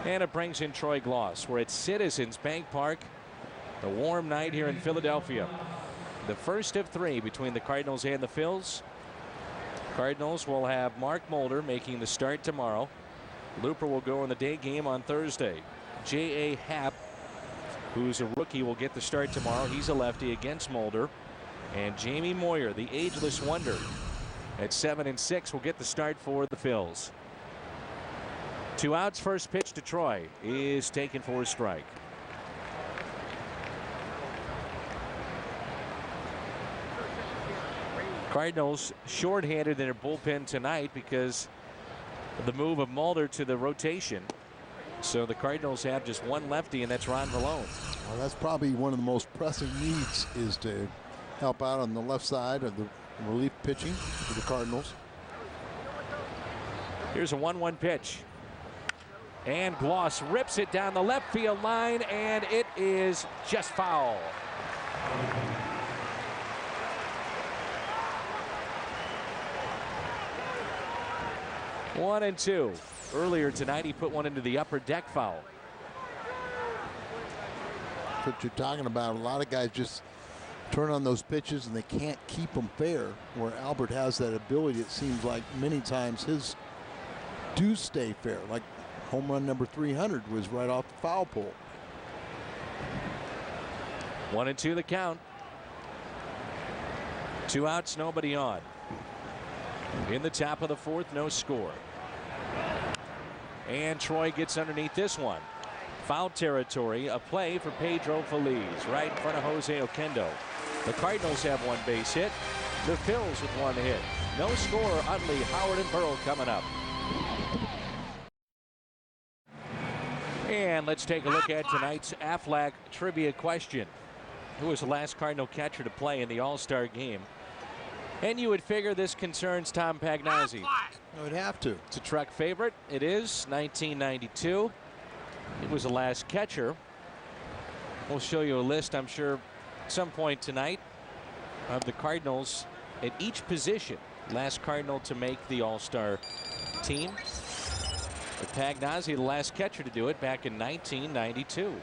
A: And it brings in Troy Glaus. We're at Citizens Bank Park. A warm night here in Philadelphia. The first of 3 between the Cardinals and the Phils. Cardinals will have Mark Mulder making the start tomorrow. Looper will go in the day game on Thursday. J.A. Happ, who's a rookie, will get the start tomorrow. He's a lefty against Mulder. And Jamie Moyer, the ageless wonder, at 7 and 6 will get the start for the Phils. 2 outs. First pitch to Troy is taken for a strike. Cardinals shorthanded in their bullpen tonight because of the move of Mulder to the rotation. So the Cardinals have just one lefty, and that's Ron Malone.
B: Well, that's probably one of the most pressing needs, is to help out on the left side of the relief pitching for the Cardinals.
A: Here's a 1-1 pitch. And Glaus rips it down the left field line, and it is just foul. One and 2. Earlier tonight, he put one into the upper deck foul.
B: What you're talking about, a lot of guys just turn on those pitches and they can't keep them fair, where Albert has that ability. It seems like many times his do stay fair, like home run number 300 was right off the foul pole.
A: 1 and 2 the count. 2 outs, nobody on. In the top of the 4th, no score. And Troy gets underneath this one. Foul territory, a play for Pedro Feliz right in front of Jose Oquendo. The Cardinals have one base hit. The Phils with one hit. No score. Utley, Howard, and Burrow coming up. And let's take a look at tonight's Aflac trivia question. Who was the last Cardinal catcher to play in the All-Star game? And you would figure this concerns Tom Pagnozzi.
B: I would have to.
A: It's a Truck favorite. It is 1992. It was the last catcher. We'll show you a list, I'm sure, at some point tonight of the Cardinals at each position. Last Cardinal to make the All-Star team. But Pagnozzi, the last catcher to do it back in 1992.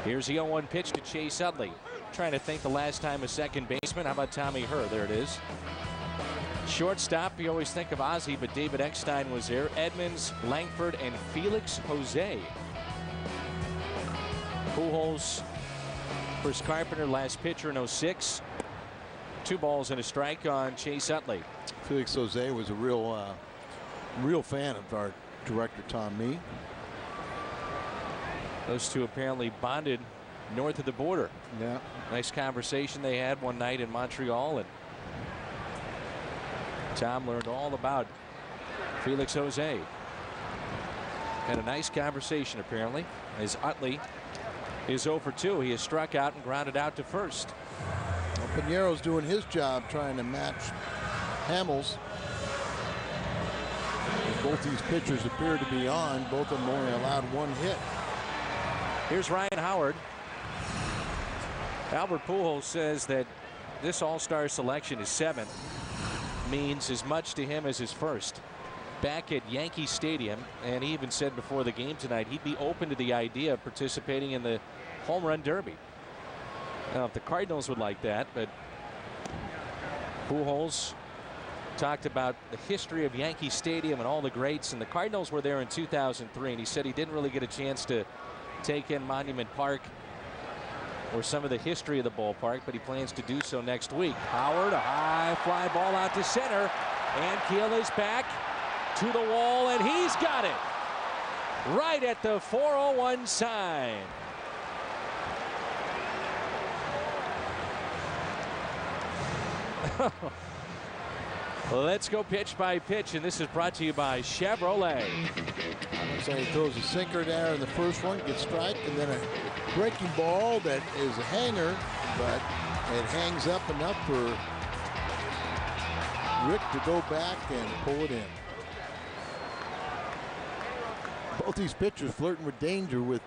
A: Here's the 0-1 pitch to Chase Utley. Trying to think the last time a second baseman. How about Tommy Herr? There it is. Shortstop, you always think of Ozzie, but David Eckstein was there. Edmonds, Langford, and Felix Jose. Pujols, Chris Carpenter, last pitcher in 06. 2 balls and a strike on Chase Utley.
B: Felix Jose was a real fan of our director, Tom Mee.
A: Those two apparently bonded north of the border.
B: Yeah.
A: Nice conversation they had one night in Montreal, and Tom learned all about Felix Jose. Had a nice conversation apparently, as Utley is 0 for 2. He has struck out and grounded out to first.
B: Well, Piñeiro's doing his job trying to match Hamels. Both these pitchers appear to be on. Both of them only allowed 1 hit.
A: Here's Ryan Howard. Albert Pujols says that this All-Star selection, his 7th, means as much to him as his first. Back at Yankee Stadium, and he even said before the game tonight he'd be open to the idea of participating in the home run derby. Now, if the Cardinals would like that, but Pujols talked about the history of Yankee Stadium and all the greats, and the Cardinals were there in 2003, and he said he didn't really get a chance to take in Monument Park or some of the history of the ballpark, but he plans to do so next week. Howard, a high fly ball out to center, and Keel is back to the wall, and he's got it right at the 401 sign. Let's go pitch by pitch, and this is brought to you by Chevrolet.
B: So he throws a sinker there in the first one, gets strike, and then a breaking ball that is a hanger, but it hangs up enough for Rick to go back and pull it in. Both these pitchers flirting with danger with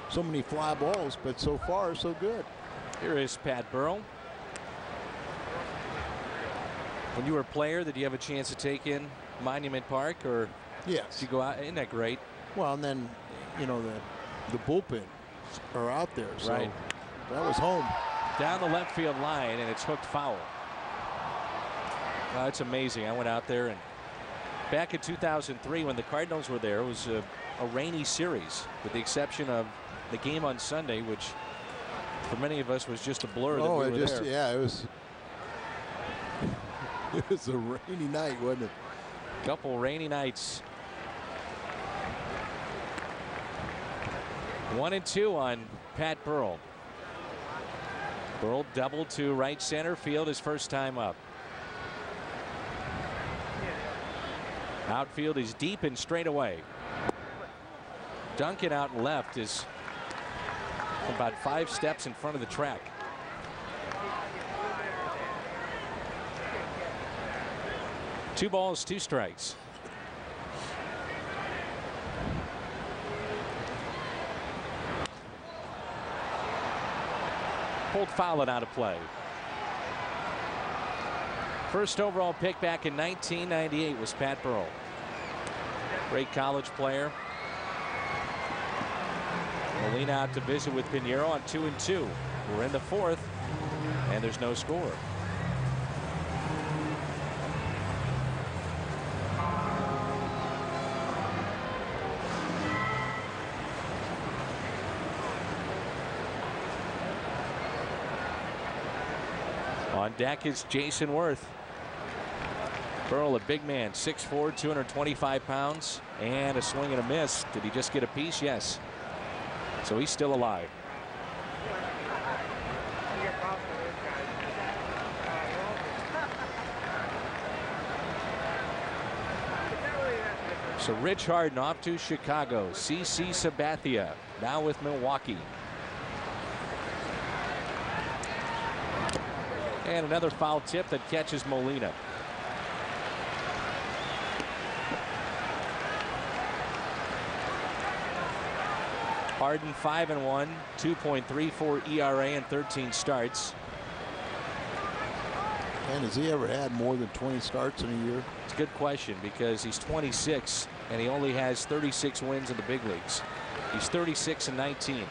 B: so many fly balls, but so far so good.
A: Here is Pat Burrell. When you were a player, did you have a chance to take in Monument Park, or
B: yes,
A: did you go out? Isn't that great?
B: Well, and then the bullpen are out there, so
A: right.
B: That was home.
A: Down the left field line, and it's hooked foul. Wow, it's amazing. I went out there, and back in 2003 when the Cardinals were there, it was a rainy series, with the exception of the game on Sunday, which for many of us was just a blur. That we were there.
B: Yeah, it was. It was a rainy night, wasn't it?
A: Couple rainy nights. 1-2 on Pat Burrell. Burrell doubled to right center field his first time up. Outfield is deep and straight away. Duncan out and left is about 5 steps in front of the track. Two balls, 2 strikes. Pulled foul and out of play. First overall pick back in 1998 was Pat Burrell. Great college player. Molina out to visit with Pinheiro on 2-2. We're in the 4th, and there's no score. On deck is Jason Worth. Burrell, a big man, 6'4", 225 pounds, and a swing and a miss. Did he just get a piece? Yes. So he's still alive. So Rich Harden off to Chicago. CC Sabathia now with Milwaukee. And another foul tip that catches Molina. Harden 5-1, 2.34 ERA and 13 starts.
B: And has he ever had more than 20 starts in a year?
A: It's a good question, because he's 26 and he only has 36 wins in the big leagues. He's 36-19.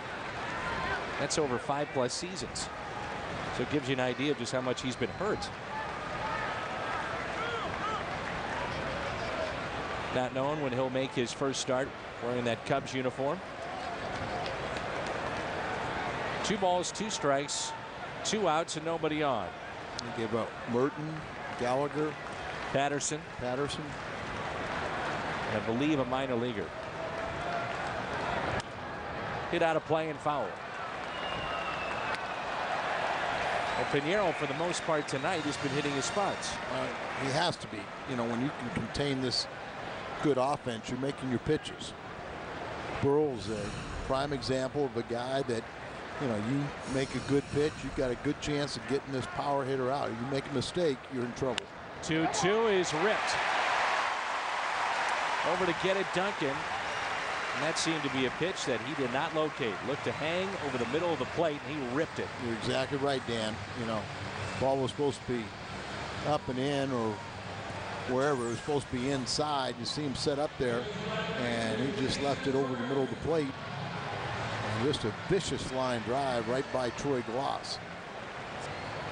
A: That's over 5+ seasons. So it gives you an idea of just how much he's been hurt. Not known when he'll make his first start wearing that Cubs uniform. 2 balls, 2 strikes, 2 outs, and nobody on.
B: He gave up Merton, Gallagher,
A: Patterson,
B: and
A: I believe a minor leaguer. Hit out of play and foul. Well, Pinheiro, for the most part tonight, has been hitting his spots.
B: He has to be. You know, when you can contain this good offense, you're making your pitches. Burrell's a prime example of a guy that, you know, you make a good pitch, you've got a good chance of getting this power hitter out. If you make a mistake, you're in trouble.
A: 2-2 is ripped. Over to get it, Duncan. And that seemed to be a pitch that he did not locate. Looked to hang over the middle of the plate, and he ripped it.
B: You're exactly right, Dan. You know, ball was supposed to be up and in or wherever. It was supposed to be inside. You see him set up there, and he just left it over the middle of the plate. And just a vicious line drive right by Troy Glass.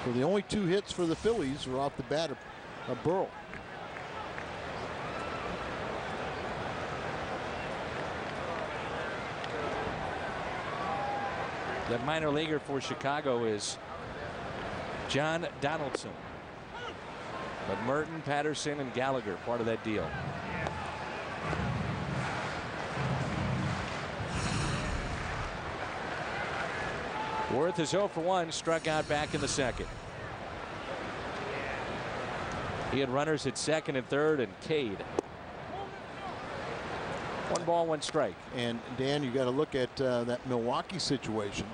B: So the only 2 hits for the Phillies were off the bat of Burrell.
A: The minor leaguer for Chicago is John Donaldson. But Merton, Patterson, and Gallagher part of that deal. Worth is 0 for 1, struck out back in the 2nd. He had runners at second and third and Cade. 1 ball, 1 strike.
B: And Dan, you got to look at that Milwaukee situation.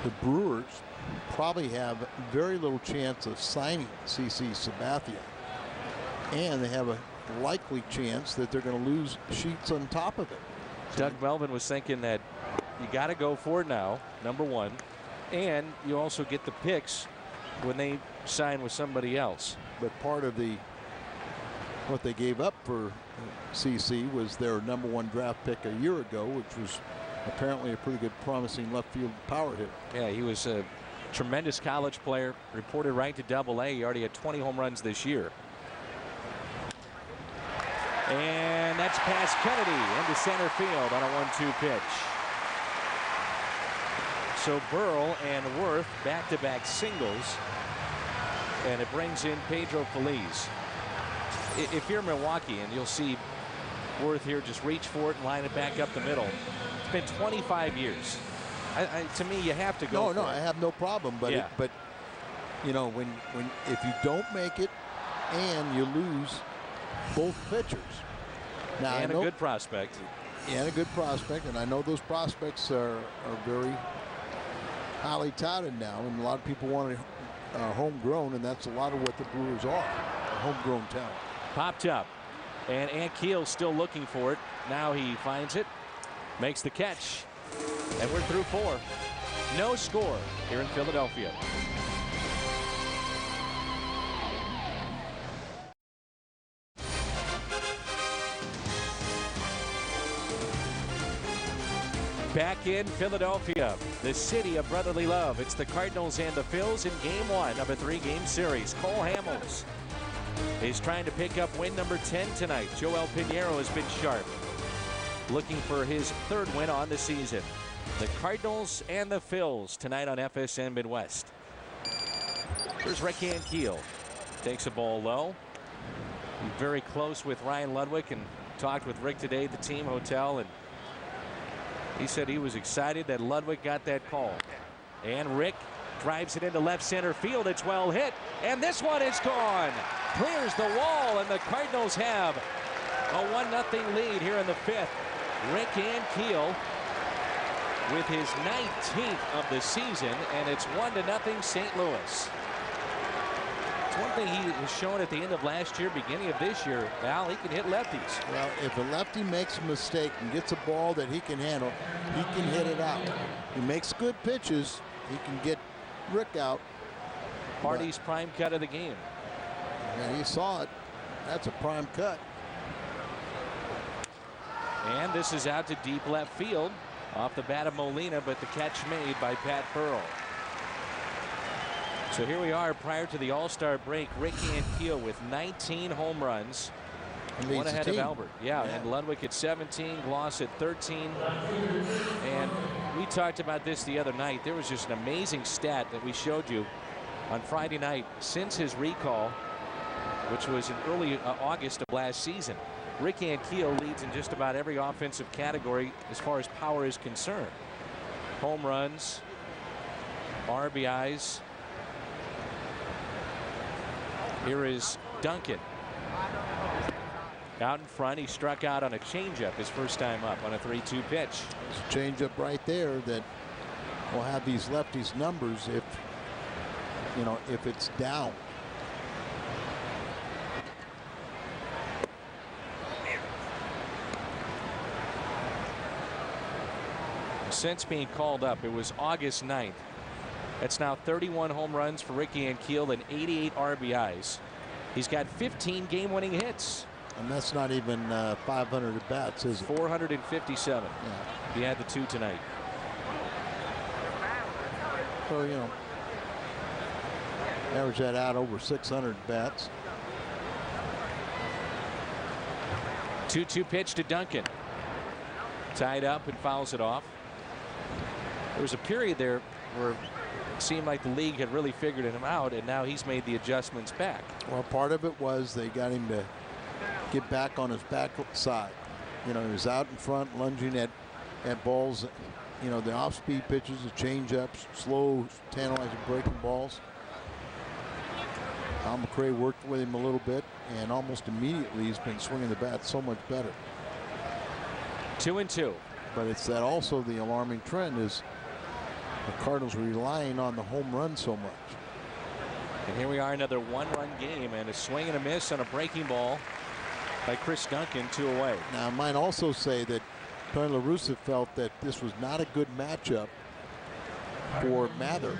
B: The Brewers probably have very little chance of signing CC Sabathia, and they have a likely chance that they're going to lose Sheets on top of it.
A: Doug Melvin was thinking that you got to go for it now, number one, and you also get the picks when they sign with somebody else.
B: But part of what they gave up for CC was their #1 draft pick a year ago, which was apparently a pretty good, promising left field power hitter.
A: Yeah, he was a tremendous college player, reported right to Double-A. He already had 20 home runs this year. And that's past Kennedy into center field on a 1-2 pitch. So Burrell and Worth back-to-back singles, and it brings in Pedro Feliz. If you're Milwaukee, and you'll see Worth here just reach for it and line it back up the middle. It's been 25 years. To me, you have to go.
B: No, I have no problem. But
A: yeah.
B: But you know, if you don't make it and you lose both pitchers, now
A: and a good prospect,
B: and a good prospect, and I know those prospects are very highly touted now, and a lot of people want homegrown, and that's a lot of what the Brewers are, homegrown talent.
A: Popped up, and Ankiel still looking for it. Now he finds it, makes the catch, and we're through 4. No score here in Philadelphia. Back in Philadelphia, the city of brotherly love. It's the Cardinals and the Phils in game 1 of a 3-game series. Cole Hamels is trying to pick up win number 10 tonight. Joel Pinheiro has been sharp, looking for his 3rd win on the season. The Cardinals and the Phils tonight on FSN Midwest. Here's Rick Ankiel. Takes a ball low. Very close with Ryan Ludwig, and talked with Rick today at the team hotel, and he said he was excited that Ludwig got that call. And Rick drives it into left center field. It's well hit, and this one is gone. Clears the wall, and the Cardinals have a 1-0 lead here in the 5th. Rick Ankiel with his 19th of the season, and it's 1-0 St. Louis. It's one thing he was shown at the end of last year, beginning of this year. Al, he can hit lefties.
B: Well, if a lefty makes a mistake and gets a ball that he can handle, he can hit it out. He makes good pitches. He can get Rick out.
A: Hardy's prime cut of the game.
B: And he saw it. That's a prime cut.
A: And this is out to deep left field off the bat of Molina, but the catch made by Pat Burrell. So here we are prior to the All-Star break. Rick Ankiel with 19 home runs. One ahead of Albert. Yeah, and Ludwig at 17, Gloss at 13. And we talked about this the other night. There was just an amazing stat that we showed you on Friday night since his recall, which was in early August of last season. Rick Ankiel leads in just about every offensive category as far as power is concerned. Home runs, RBIs. Here is Duncan. Out in front, he struck out on a changeup his first time up on a 3-2 pitch.
B: It's a changeup right there that will have these lefties numbers if it's down.
A: Since being called up, it was August 9th. That's now 31 home runs for Ricky Ankiel and 88 RBIs. He's got 15 game-winning hits.
B: And that's not even 500 at bats, is it?
A: 457.
B: Yeah.
A: He had the 2 tonight.
B: So, average that out over 600 bats.
A: 2-2 pitch to Duncan. Tied up and fouls it off. There was a period there where it seemed like the league had really figured him out, and now he's made the adjustments back.
B: Well, part of it was they got him to get back on his back side. He was out in front lunging at balls, the off-speed pitches, the change-ups, slow, tantalizing breaking balls. Tom McRae worked with him a little bit, and almost immediately he's been swinging the bat so much better.
A: 2-2.
B: But it's that also the alarming trend is the Cardinals relying on the home run so much.
A: And here we are, another one-run game, and a swing and a miss on a breaking ball by Chris Duncan, 2 away.
B: Now, I might also say that Tony La Russa felt that this was not a good matchup for Mather.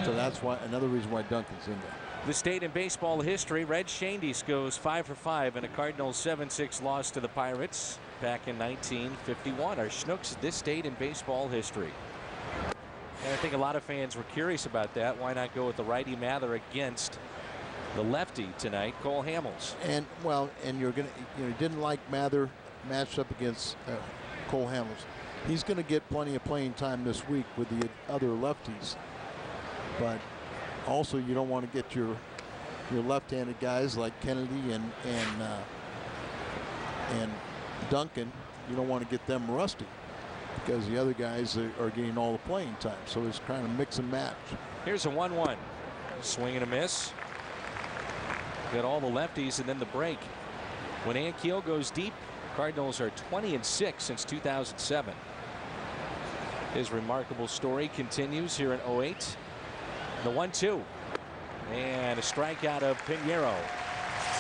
B: So that's why another reason why Duncan's in there.
A: The state in baseball history, Red Shandies goes 5 for 5 in a Cardinals 7-6 loss to the Pirates back in 1951. Our Schnooks, this state in baseball history. And I think a lot of fans were curious about that. Why not go with the righty Mather against the lefty tonight, Cole Hamels?
B: And well, and you're gonna, you didn't like Mather matched up against Cole Hamels. He's going to get plenty of playing time this week with the other lefties, but also you don't want to get your left-handed guys like Kennedy and Duncan. You don't want to get them rusty because the other guys are getting all the playing time. So it's kind of mix and match. Here's
A: a 1-1. Swing and a miss. Got all the lefties and then the break. When Ankiel goes deep, Cardinals are 20-6 since 2007. His remarkable story continues here in 08. The 1-2. And a strikeout of Pinheiro.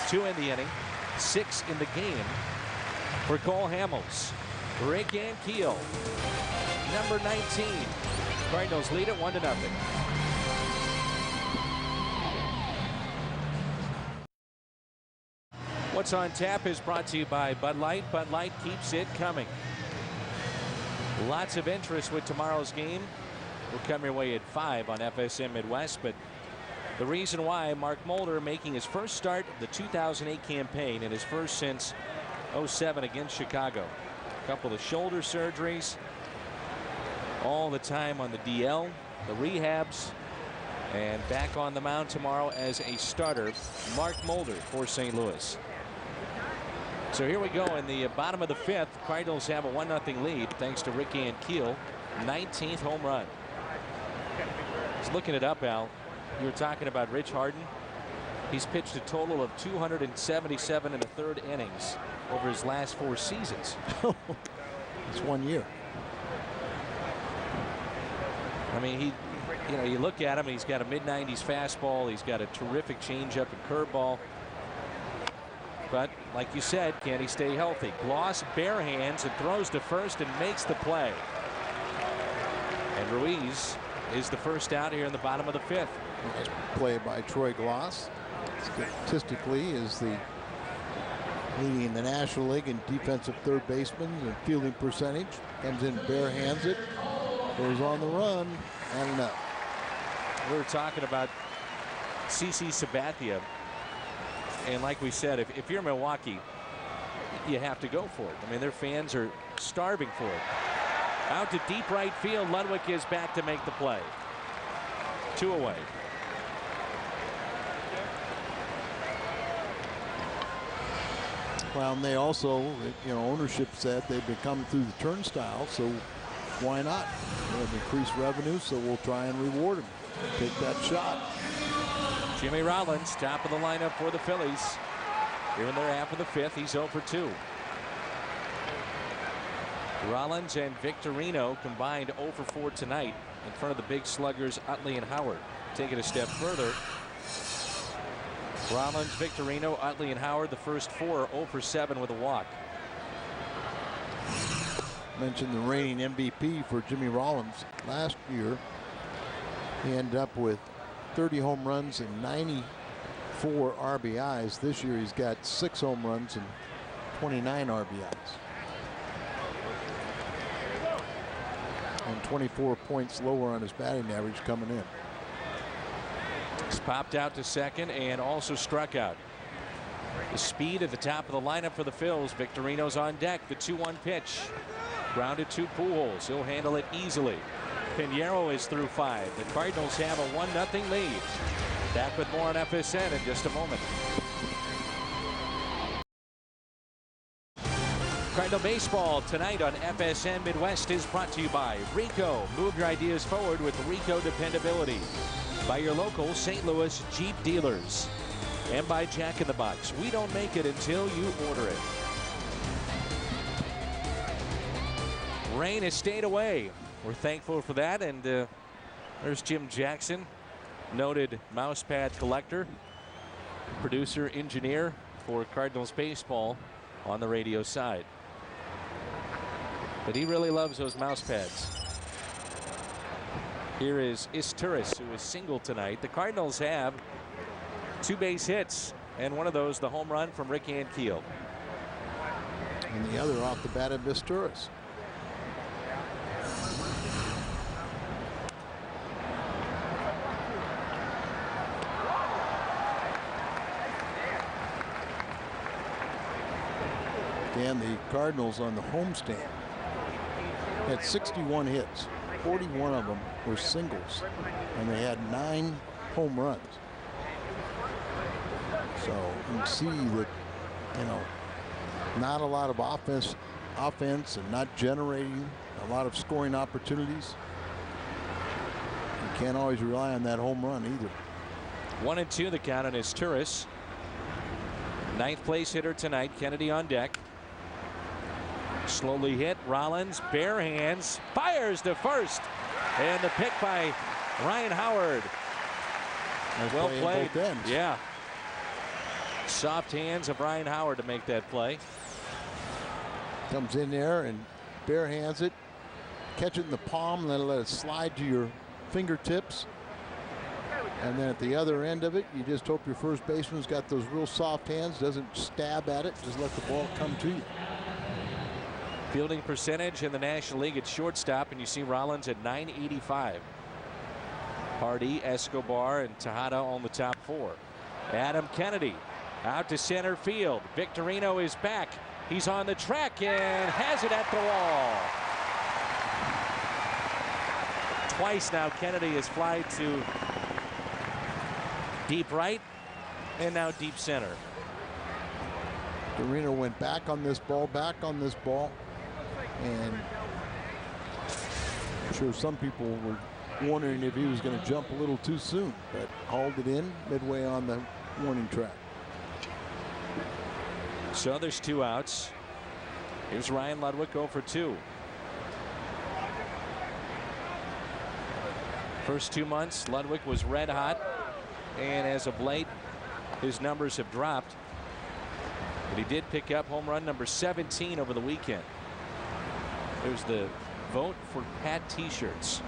A: 2 in the inning, 6 in the game for Cole Hamels. Rick Ankiel, number 19. Cardinals lead it 1-0. What's on Tap is brought to you by Bud Light. Bud Light keeps it coming. Lots of interest with tomorrow's game. We'll come your way at 5 on FSN Midwest, but the reason why, Mark Mulder making his first start of the 2008 campaign and his first since 07 against Chicago. A couple of shoulder surgeries, all the time on the DL, the rehabs, and back on the mound tomorrow as a starter, Mark Mulder for St. Louis. So here we go in the bottom of the 5th. Cardinals have a 1-0 lead thanks to Rick Ankiel, 19th home run. Just looking it up, Al. You were talking about Rich Harden. He's pitched a total of 277 1/3 innings over his last 4 seasons.
B: It's 1 year.
A: I mean, you look at him, he's got a mid-90s fastball, he's got a terrific changeup and curveball. But like you said, can he stay healthy? Gloss bare hands and throws to first and makes the play. And Ruiz is the first out here in the bottom of the 5th.
B: Nice play by Troy Gloss. Statistically is the leading the National League in defensive third baseman and fielding percentage. Comes in bare hands it, goes on the run, and enough.
A: We were talking about CC Sabathia, and like we said, if you're Milwaukee, you have to go for it. I mean, their fans are starving for it. Out to deep right field. Ludwig is back to make the play. 2 away.
B: Well, and they also, ownership said they've been coming through the turnstile, so why not? They have increased revenue, so we'll try and reward them. Take that shot.
A: Jimmy Rollins, top of the lineup for the Phillies. Here in their half of the 5th, he's 0 for 2. Rollins and Victorino combined 0 for 4 tonight in front of the big sluggers Utley and Howard. Take it a step further. Rollins, Victorino, Utley, and Howard, the first 4 0 for 7 with a walk.
B: Mentioned the reigning MVP for Jimmy Rollins last year. He ended up with 30 home runs and 94 RBIs. This year he's got 6 home runs and 29 RBIs. And 24 points lower on his batting average coming in.
A: He's popped out to second and also struck out. The speed at the top of the lineup for the Phils. Victorino's on deck. The 2-1 pitch. Grounded to Pujols. He'll handle it easily. Pinheiro is through 5. The Cardinals have a 1-0 lead. Back with more on FSN in just a moment. Cardinal baseball tonight on FSN Midwest is brought to you by Rico. Move your ideas forward with Rico dependability. By your local St. Louis Jeep dealers. And by Jack in the Box. We don't make it until you order it. Rain has stayed away. We're thankful for that. And there's Jim Jackson, noted mouse pad collector, producer, engineer for Cardinals baseball on the radio side. But he really loves those mouse pads. Here is Isturis, who is single tonight. The Cardinals have 2 base hits, and one of those the home run from Rick Ankiel.
B: And the other off the bat of Isturis. And the Cardinals on the homestand had 61 hits. 41 of them were singles, and they had 9 home runs. So you can see that, you know, not a lot of offense and not generating a lot of scoring opportunities. You can't always rely on that home run either.
A: 1-2 the count on Isturis. 9th place hitter tonight. Kennedy on deck. Slowly hit. Rollins, bare hands, fires to first, and the pick by Ryan Howard.
B: Nice
A: Well
B: play
A: played.
B: in both ends.
A: Yeah. Soft hands of Ryan Howard to make that play.
B: Comes in there and bare hands it, catch it in the palm, and then let it slide to your fingertips. And then at the other end of it, you just hope your first baseman's got those real soft hands, doesn't stab at it, just let the ball come to you.
A: Fielding percentage in the National League at shortstop, and you see Rollins at .985. Hardy, Escobar, and Tejada on the top 4. Adam Kennedy out to center field. Victorino is back. He's on the track and has it at the wall. Twice now Kennedy has flied to deep right and now deep center.
B: Victorino went back on this ball, and I'm sure some people were wondering if he was going to jump a little too soon, but hauled it in midway on the warning track.
A: So there's 2 outs. Here's Ryan Ludwig 0 for 2. First 2 months, Ludwig was red hot, and as of late, his numbers have dropped. But he did pick up home run number 17 over the weekend. There's the vote for Pat t-shirts.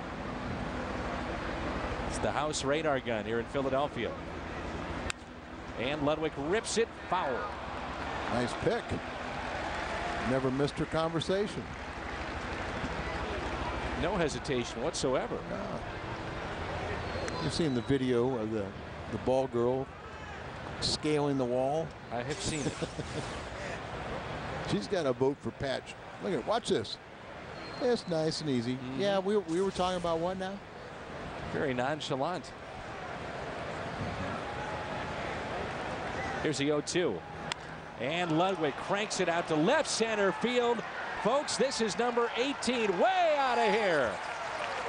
A: It's the house radar gun here in Philadelphia. And Ludwig rips it foul.
B: Nice pick. Never missed her conversation.
A: No hesitation whatsoever.
B: You've seen the video of the ball girl scaling the wall.
A: I have seen it.
B: She's got a vote for Pat. Look at, watch this. It's nice and easy. Yeah, we were talking about what now?
A: Very nonchalant. Here's the 0-2. And Ludwig cranks it out to left center field. Folks, this is number 18, way out of here.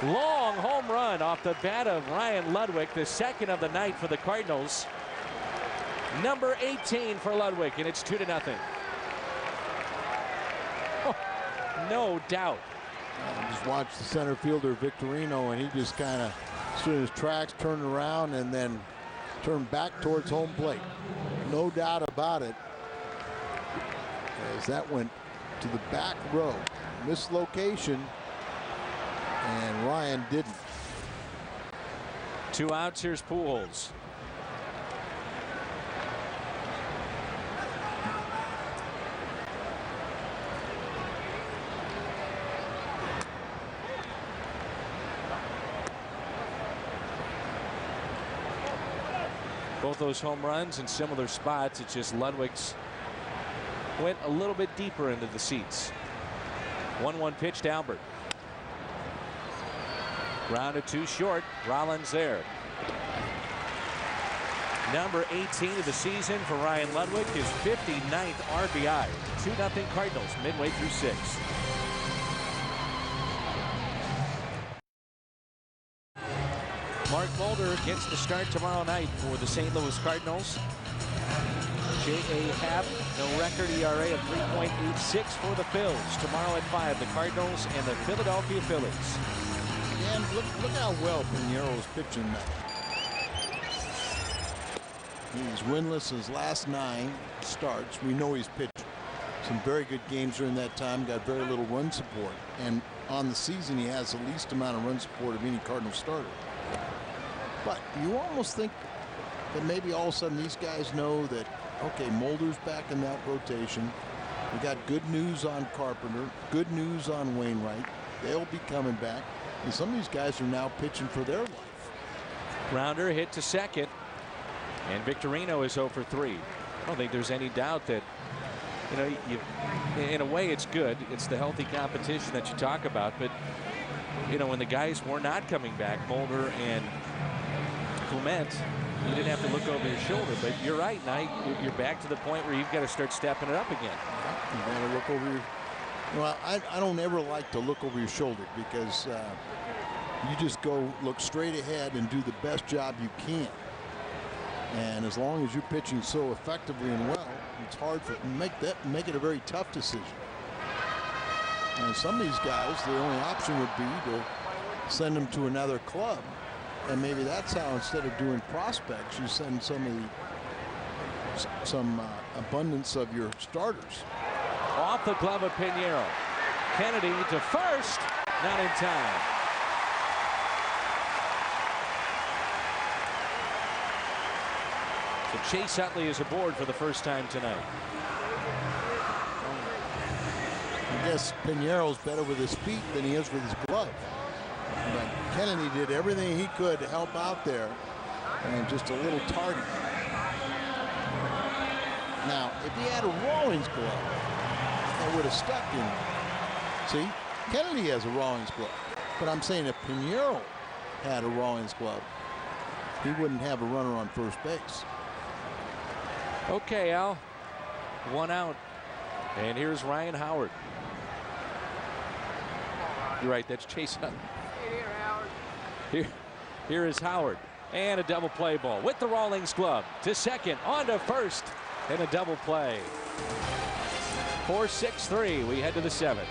A: Long home run off the bat of Ryan Ludwig, the second of the night for the Cardinals. Number 18 for Ludwig, and it's 2-0. Oh, no doubt.
B: Just watch the center fielder Victorino, and he just kind of stood in his tracks, turned around, and then turned back towards home plate. No doubt about it, as that went to the back row. Mislocation, and Ryan didn't.
A: 2 outs. Here's Pujols. Both those home runs in similar spots. It's just Ludwig's went a little bit deeper into the seats. 1-1 pitch to Albert. Grounded 2 short. Rollins there. Number 18 of the season for Ryan Ludwig, his 59th RBI. 2-0 Cardinals midway through 6th. Mark Mulder gets the start tomorrow night for the St. Louis Cardinals. J.A. Happ, no record ERA of 3.86 for the Phils. Tomorrow at 5, the Cardinals and the Philadelphia Phillies.
B: And look how well Pinero's pitching now. He's winless his last 9 starts. We know he's pitched some very good games during that time, got very little run support. And on the season, he has the least amount of run support of any Cardinal starter. But you almost think that maybe all of a sudden these guys know that, okay, Mulder's back in that rotation. We got good news on Carpenter, good news on Wainwright. They'll be coming back. And some of these guys are now pitching for their life.
A: Grounder hit to second. And Victorino is 0 for 3. I don't think there's any doubt that, you know, in a way it's good. It's the healthy competition that you talk about. But, you know, when the guys were not coming back, Mulder and Clement, you didn't have to look over your shoulder. But you're right, now you're back to the point where you've got to start stepping it up again.
B: You got to look over your. Well, I don't ever like to look over your shoulder because you just go look straight ahead and do the best job you can. And as long as you're pitching so effectively and well, it's hard to make it a very tough decision. And some of these guys, the only option would be to send them to another club. And maybe that's how, instead of doing prospects, you send some abundance of your starters.
A: Off the glove of Pinheiro. Kennedy to first, not in time. So Chase Utley is aboard for the first time tonight.
B: I guess Pinheiro's better with his feet than he is with his glove. But Kennedy did everything he could to help out there, and just a little tardy. Now, if he had a Rawlings glove, it would have stuck in. See, Kennedy has a Rawlings glove, but I'm saying if Pinheiro had a Rawlings glove, he wouldn't have a runner on first base.
A: Okay, Al, 1 out, and here's Ryan Howard. You're right, that's Chase Utley. Here is Howard, and a double play ball with the Rawlings glove to second, on to first, and a double play. 4-6-3. We head to the 7th.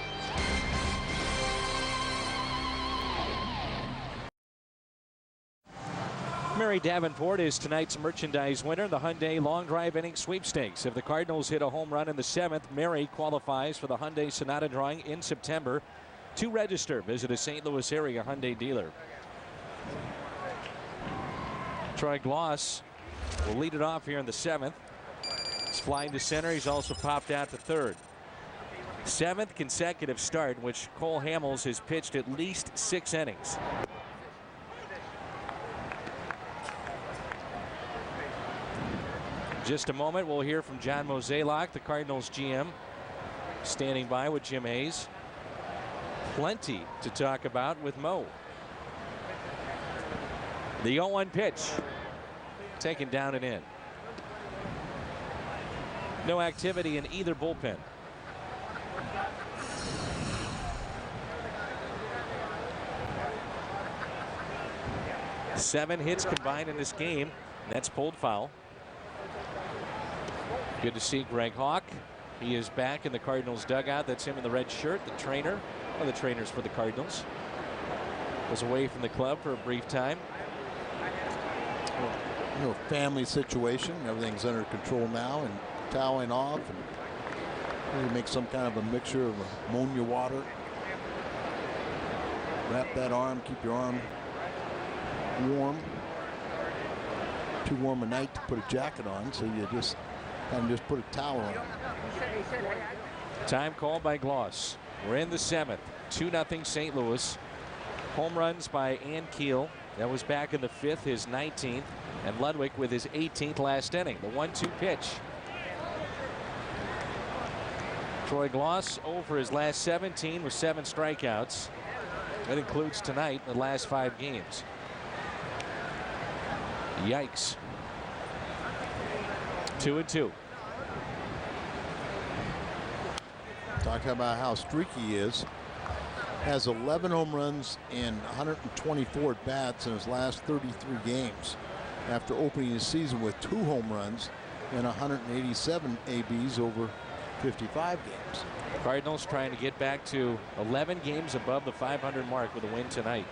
A: Mary Davenport is tonight's merchandise winner, the Hyundai Long Drive Inning Sweepstakes. If the Cardinals hit a home run in the 7th, Mary qualifies for the Hyundai Sonata drawing in September. To register, visit a St. Louis area Hyundai dealer. Troy Gloss will lead it off here in the 7th. He's flying to center. He's also popped out to third. 7th consecutive start in which Cole Hamels has pitched at least 6 innings. Just a moment, we'll hear from John Mozeliak, the Cardinals GM, standing by with Jim Hayes. Plenty to talk about with Mo. The 0-1 pitch, taken down and in. No activity in either bullpen. Seven hits combined in this game. That's pulled foul. Good to see Greg Hawk. He is back in the Cardinals dugout. That's him in the red shirt, the trainer, one of the trainers for the Cardinals. Was away from the club for a brief time.
B: You know, family situation. Everything's under control now, and toweling off, and maybe make some kind of a mixture of ammonia water. Wrap that arm, keep your arm warm. Too warm a night to put a jacket on, so you just put a towel on.
A: Time called by Gloss. We're in the 7th. 2-0 St. Louis. Home runs by Ankiel. That was back in the 5th, his 19th. And Ludwig with his 18th last inning. The 1-2 pitch. Troy Gloss 0 for his last 17 with 7 strikeouts. That includes tonight, the last 5 games. Yikes. 2-2.
B: Talking about how streaky he is. Has 11 home runs and 124 at bats in his last 33 games after opening his season with 2 home runs and 187 ABs over 55 games.
A: Cardinals trying to get back to 11 games above the 500 mark with a win tonight.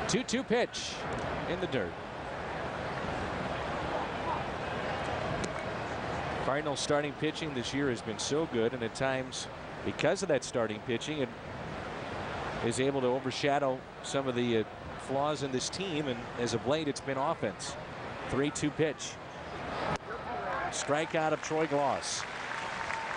A: 2-2 pitch in the dirt. Cardinals starting pitching this year has been so good, and at times, because of that starting pitching, it is able to overshadow some of the flaws in this team, and as of late, it's been offense. 3-2 pitch. Strikeout of Troy Gloss.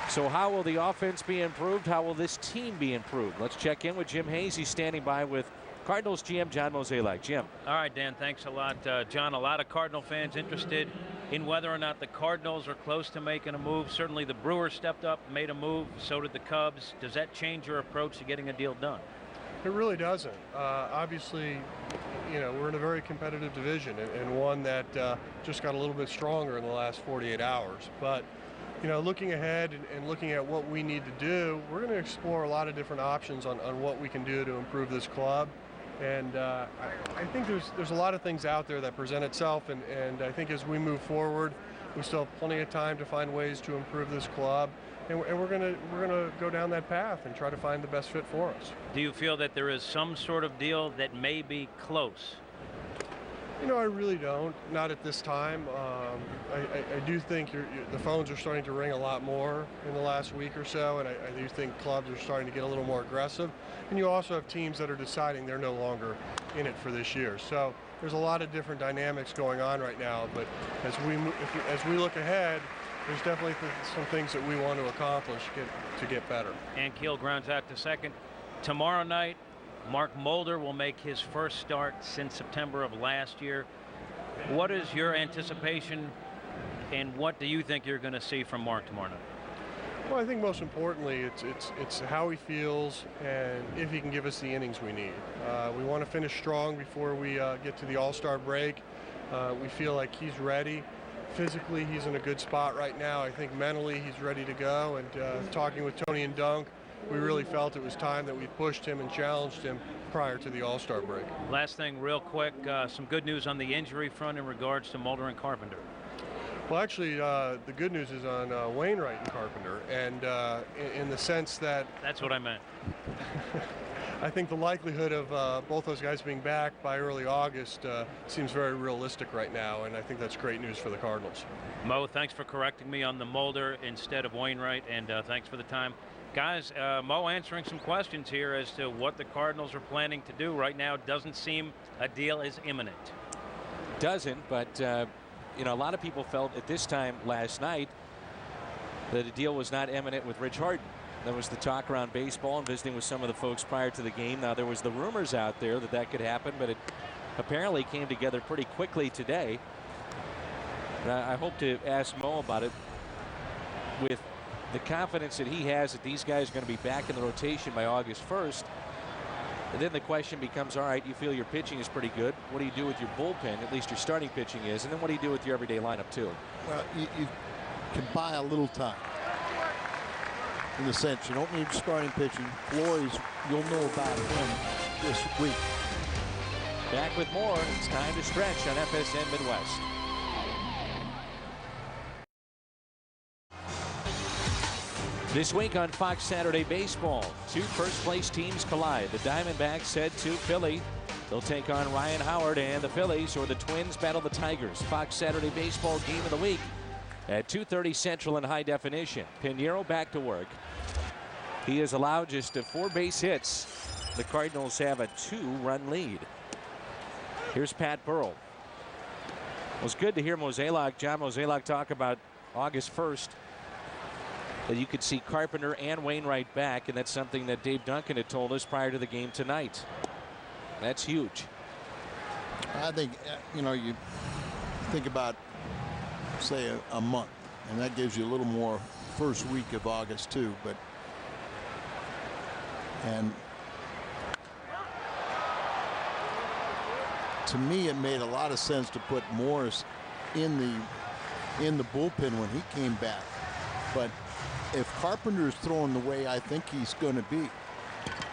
A: So how will the offense be improved? How will this team be improved? Let's check in with Jim Hayes. He's standing by with Cardinals GM John Mozeliak. Jim.
C: All right, Dan, thanks a lot. John, a lot of Cardinal fans interested in whether or not the Cardinals are close to making a move. Certainly the Brewers stepped up, made a move. So did the Cubs. Does that change your approach to getting a deal done?
D: It really doesn't. Obviously, you know, we're in a very competitive division and one that just got a little bit stronger in the last 48 hours. But, you know, looking ahead and looking at what we need to do, we're going to explore a lot of different options on what we can do to improve this club. And I think there's a lot of things out there that present itself, and I think as we move forward, we still have plenty of time to find ways to improve this club, and we're gonna go down that path and try to find the best fit for us.
C: Do you feel that there is some sort of deal that may be close?
D: You know, I really don't. Not at this time. I do think the phones are starting to ring a lot more in the last week or so, and I do think clubs are starting to get a little more aggressive. And you also have teams that are deciding they're no longer in it for this year. So there's a lot of different dynamics going on right now. But as we look ahead, there's definitely some things that we want to accomplish to get better.
C: And Keel grounds out to second. Tomorrow night, Mark Mulder will make his first start since September of last year. What is your anticipation, and what do you think you're going to see from Mark tomorrow night?
D: Well, I think most importantly, it's how he feels and if he can give us the innings we need. We want to finish strong before we get to the All-Star break. We feel like he's ready. Physically, he's in a good spot right now. I think mentally, he's ready to go. And talking with Tony and Dunk, we really felt it was time that we pushed him and challenged him prior to the All-Star break.
C: Last thing real quick, some good news on the injury front in regards to Mulder and Carpenter.
D: Well, actually, the good news is on Wainwright and Carpenter, and in the sense that...
C: That's what I meant.
D: I think the likelihood of both those guys being back by early August seems very realistic right now, and I think that's great news for the Cardinals.
C: Mo, thanks for correcting me on the Mulder instead of Wainwright, and thanks for the time. Guys, Mo answering some questions here as to what the Cardinals are planning to do right now. Doesn't seem a deal is imminent.
A: Doesn't, but you know, a lot of people felt at this time last night that a deal was not imminent with Rich Harden. There was the talk around baseball and visiting with some of the folks prior to the game. Now there was the rumors out there that could happen, but it apparently came together pretty quickly today. And I hope to ask Mo about it with the confidence that he has that these guys are going to be back in the rotation by August 1st. And then the question becomes, all right, you feel your pitching is pretty good. What do you do with your bullpen? At least your starting pitching is. And then what do you do with your everyday lineup, too?
B: Well, you can buy a little time. In the sense, you don't need starting pitching. Flores, you'll know about him this week.
A: Back with more. It's time to stretch on FSN Midwest. This week on Fox Saturday Baseball, 2 first-place teams collide. The Diamondbacks head to Philly. They'll take on Ryan Howard and the Phillies, or the Twins battle the Tigers. Fox Saturday Baseball game of the week at 2:30 Central in high definition. Pinheiro back to work. He has allowed just 4 base hits. The Cardinals have a 2-run lead. Here's Pat Burrell. It was good to hear John Mozeliak talk about August 1st. That you could see Carpenter and Wainwright back, and that's something that Dave Duncan had told us prior to the game tonight. That's huge.
B: I think, you know, you think about, say, a month, and that gives you a little more first week of August too. And to me, it made a lot of sense to put Morris in the in the bullpen when he came back. But if Carpenter's throwing the way I think he's going to be,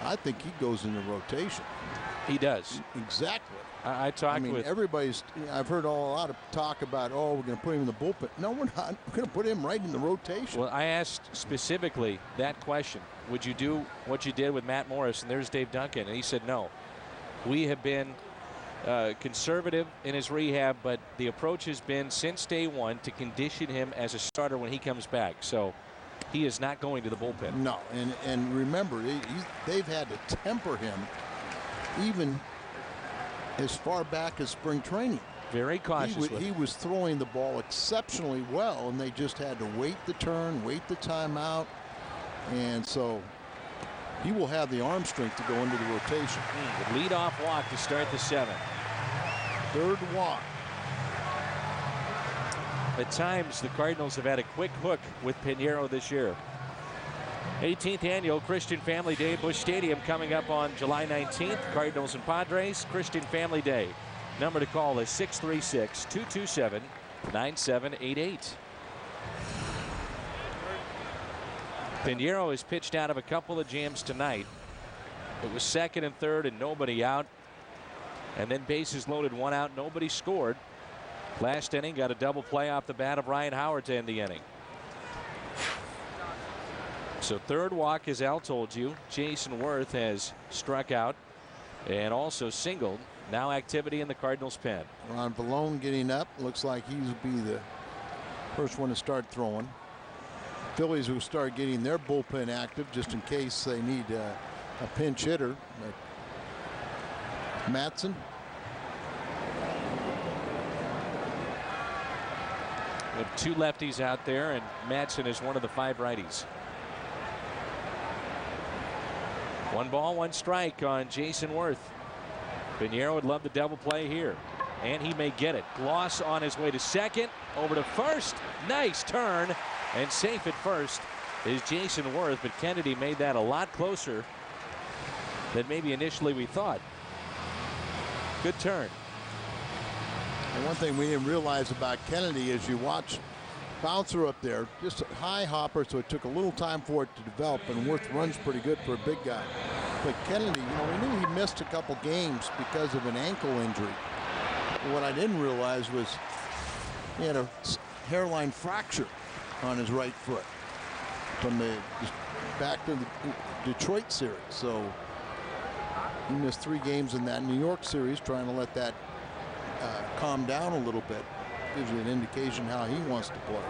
B: I think he goes into rotation.
A: He does.
B: Exactly.
A: I talked with
B: everybody's. I've heard a lot of talk about, oh, we're going to put him in the bullpen. No, we're not. We're going to put him right in the rotation.
A: Well, I asked specifically that question. Would you do what you did with Matt Morris? And there's Dave Duncan. And he said no. We have been conservative in his rehab, but the approach has been since day one to condition him as a starter when he comes back. So he is not going to the bullpen.
B: No, and remember, they've had to temper him even as far back as spring training.
A: Very cautious.
B: He was throwing the ball exceptionally well, and they just had to wait the turn, wait the timeout, and so he will have the arm strength to go into the rotation.
A: The leadoff walk to start the 7th.
B: Third walk.
A: At times, the Cardinals have had a quick hook with Pinheiro this year. 18th annual Christian Family Day at Busch Stadium coming up on July 19th. Cardinals and Padres, Christian Family Day. Number to call is 636-227-9788. Pinheiro has pitched out of a couple of jams tonight. It was 2nd and 3rd and nobody out. And then bases loaded, 1 out, nobody scored. Last inning, got a double play off the bat of Ryan Howard to end the inning. So 3rd walk, as Al told you. Jason Worth has struck out and also singled. Now activity in the Cardinals pen.
B: Ron Vallone getting up. Looks like he'll be the first one to start throwing. Phillies will start getting their bullpen active just in case they need a pinch hitter. Matson.
A: We have 2 lefties out there, and Matson is one of the 5 righties. 1 ball, 1 strike on Jason Worth. Pinheiro would love the double play here, and he may get it. Gloss on his way to 2nd, over to 1st. Nice turn, and safe at 1st is Jason Worth, but Kennedy made that a lot closer than maybe initially we thought. Good turn.
B: And one thing we didn't realize about Kennedy is you watch bouncer up there, just a high hopper, so it took a little time for it to develop, and Worth runs pretty good for a big guy. But Kennedy, we knew he missed a couple games because of an ankle injury. But what I didn't realize was he had a hairline fracture on his right foot from the back to the Detroit series. So he missed 3 games in that New York series, trying to let that calm down a little bit. Gives you an indication how he wants to play.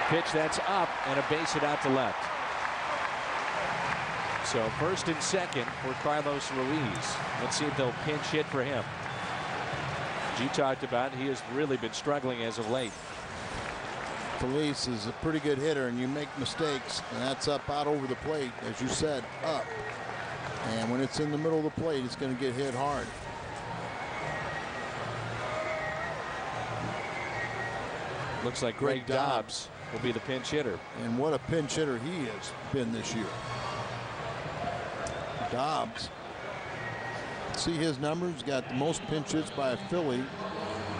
A: Pitch that's up, and a base hit out to left. So 1st and 2nd for Carlos Ruiz. Let's see if they'll pinch hit for him. As you talked about, he has really been struggling as of late.
B: Felice is a pretty good hitter, and you make mistakes, and that's up out over the plate, as you said, up. And when it's in the middle of the plate, it's going to get hit hard.
A: Looks like Greg Dobbs will be the pinch hitter.
B: And what a pinch hitter he has been this year. Dobbs, see his numbers, got the most pinch hits by a Philly.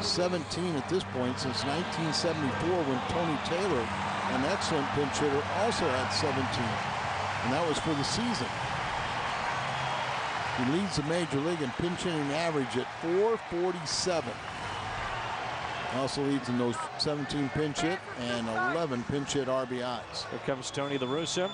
B: 17 at this point since 1974, when Tony Taylor, an excellent pinch hitter, also had 17, and that was for the season. He leads the major league in pinch hitting average at .447. Also leads in those 17 pinch hit and 11 pinch hit RBIs.
A: Here comes Tony La Russa.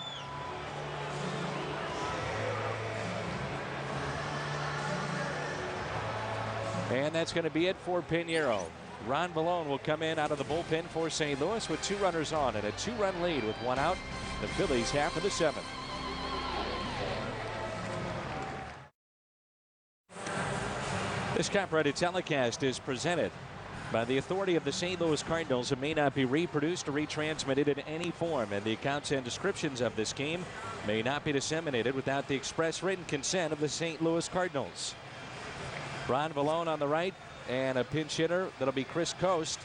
A: And that's going to be it for Pinheiro. Ron Vallone will come in out of the bullpen for St. Louis with 2 runners on and a 2-run lead with 1 out. The Phillies half of the 7th. This copyrighted telecast is presented by the authority of the St. Louis Cardinals and may not be reproduced or retransmitted in any form, and the accounts and descriptions of this game may not be disseminated without the express written consent of the St. Louis Cardinals. Ron Vallone on the right, and a pinch hitter that'll be Chris Coast,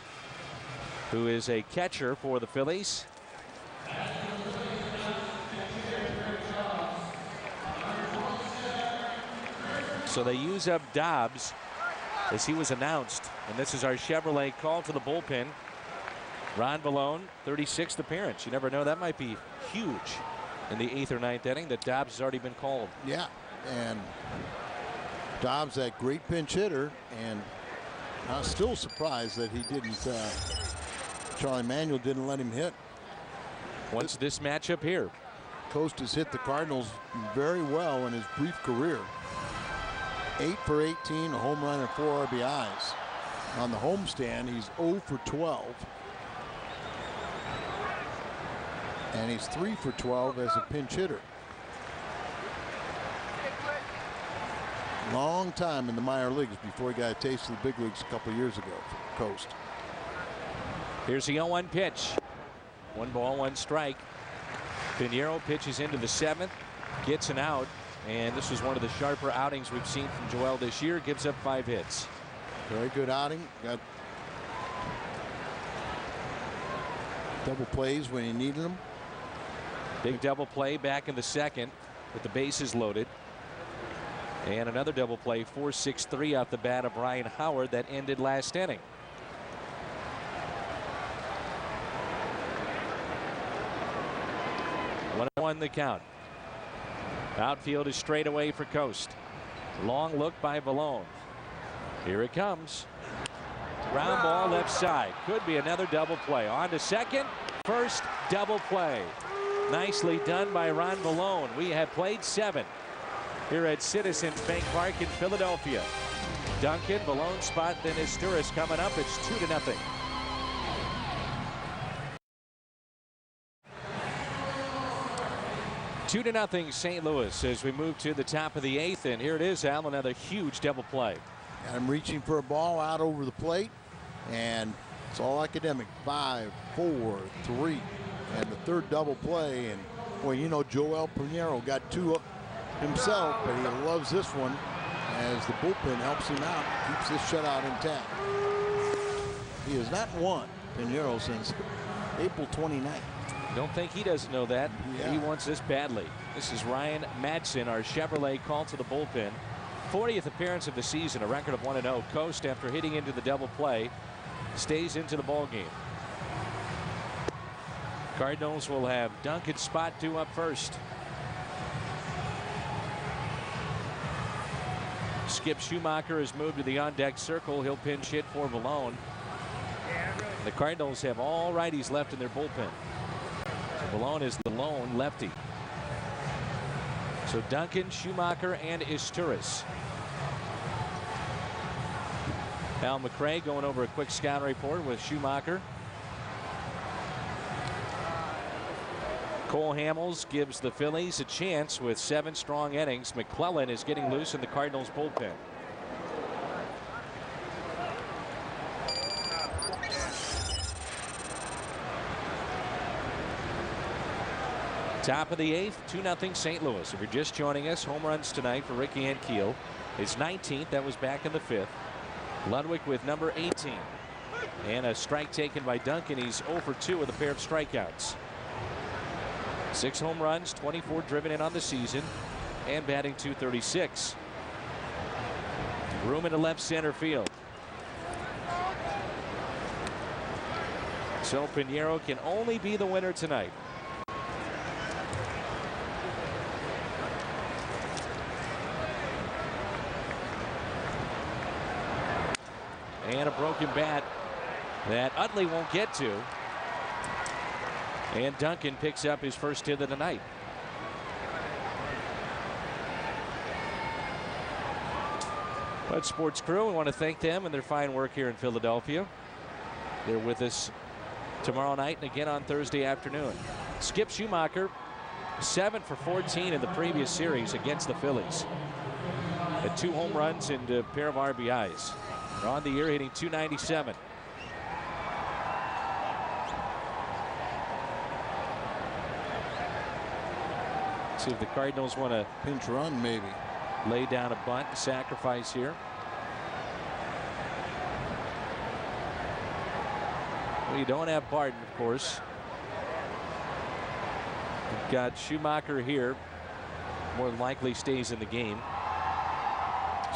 A: who is a catcher for the Phillies. So they use up Dobbs as he was announced. And this is our Chevrolet call to the bullpen. Ron Vallone, 36th appearance. You never know, that might be huge in the 8th or 9th inning that Dobbs has already been called.
B: Yeah, and Dobbs, that great pinch hitter, and I'm still surprised that he didn't, Charlie Manuel didn't let him hit.
A: What's this matchup here?
B: Coast has hit the Cardinals very well in his brief career. 8 for 18, a home run and 4 RBIs. On the homestand, he's 0 for 12. And he's 3 for 12 as a pinch hitter. Long time in the minor leagues before he got a taste of the big leagues a couple years ago for Coast.
A: Here's the 0-1 pitch. 1 ball, 1 strike. Pinheiro pitches into the 7th, gets an out, and this was one of the sharper outings we've seen from Joel this year. Gives up 5 hits.
B: Very good outing. Got double plays when he needed them.
A: Big double play back in the 2nd with the bases loaded. And another double play, 4-6-3 off the bat of Ryan Howard that ended last inning. One the count. Outfield is straight away for Coast. Long look by Vallone. Here it comes. Ground ball left side. Could be another double play. On to second. First double play. Nicely done by Ron Vallone. We have played 7 here at Citizens Bank Park in Philadelphia. Duncan, Vallone spot, then Isturis coming up. It's 2-0. Two to nothing St. Louis as we move to the top of the 8th, and here it is, Al, another huge double play.
B: And I'm reaching for a ball out over the plate, and it's all academic. 5, 4, 3, and the 3rd double play. And boy, you know, Joel Pinheiro got 2 up himself, but he loves this one as the bullpen helps him out, keeps this shutout intact. He has not won, Pinheiro, since April 29th.
A: Don't think he doesn't know that.
B: Yeah.
A: He wants this badly. This is Ryan Madsen, our Chevrolet call to the bullpen. 40th appearance of the season, a record of 1-0. Coast, after hitting into the double play, stays into the ball game. Cardinals will have Duncan spot due up first. Skip Schumacher has moved to the on-deck circle. He'll pinch hit for Vallone. The Cardinals have all righties left in their bullpen. Vallone is the lone lefty. So Duncan, Schumacher, and Isturis. Al McRae going over a quick scout report with Schumacher. Cole Hamels gives the Phillies a chance with 7 strong innings. McClellan is getting loose in the Cardinals bullpen. Top of the 8th, 2-0 St. Louis. If you're just joining us, home runs tonight for Ricky Ankiel. His 19th, that was back in the 5th. Ludwig with number 18. And a strike taken by Duncan. He's 0 for 2 with a pair of strikeouts. 6 home runs, 24 driven in on the season, and batting .236. Room into left center field. So Pinheiro can only be the winner tonight. And a broken bat that Utley won't get to. And Duncan picks up his first hit of the night. But Sports Crew, we want to thank them and their fine work here in Philadelphia. They're with us tomorrow night and again on Thursday afternoon. Skip Schumacher, 7 for 14 in the previous series against the Phillies. Had 2 home runs and a pair of RBIs. On the year hitting .297. See if the Cardinals want to
B: pinch run, maybe
A: lay down a bunt and sacrifice here. Well, you don't have Barton, of course. You've got Schumacher here. More than likely stays in the game.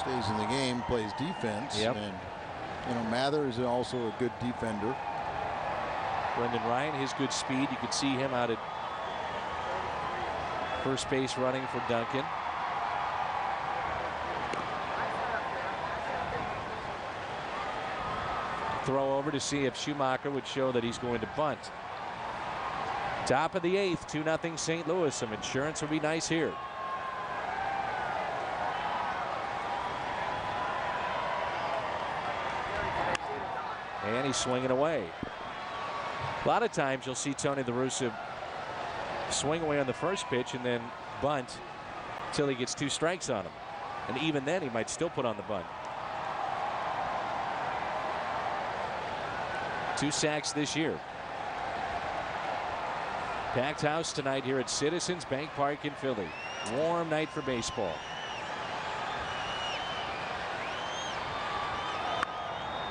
B: stays in the game, plays defense.
A: Yep.
B: And, you know, Mather is also a good defender.
A: Brendan Ryan, his good speed. You could see him out at first base running for Duncan. Throw over to see if Schumacher would show that he's going to bunt. Top of the 8th, 2-0 St. Louis. Some insurance would be nice here. And he's swinging away. A lot of times you'll see Tony La Russa swing away on the first pitch and then bunt until he gets 2 strikes on him. And even then he might still put on the bunt. 2 sacks this year. Packed house tonight here at Citizens Bank Park in Philly. Warm night for baseball.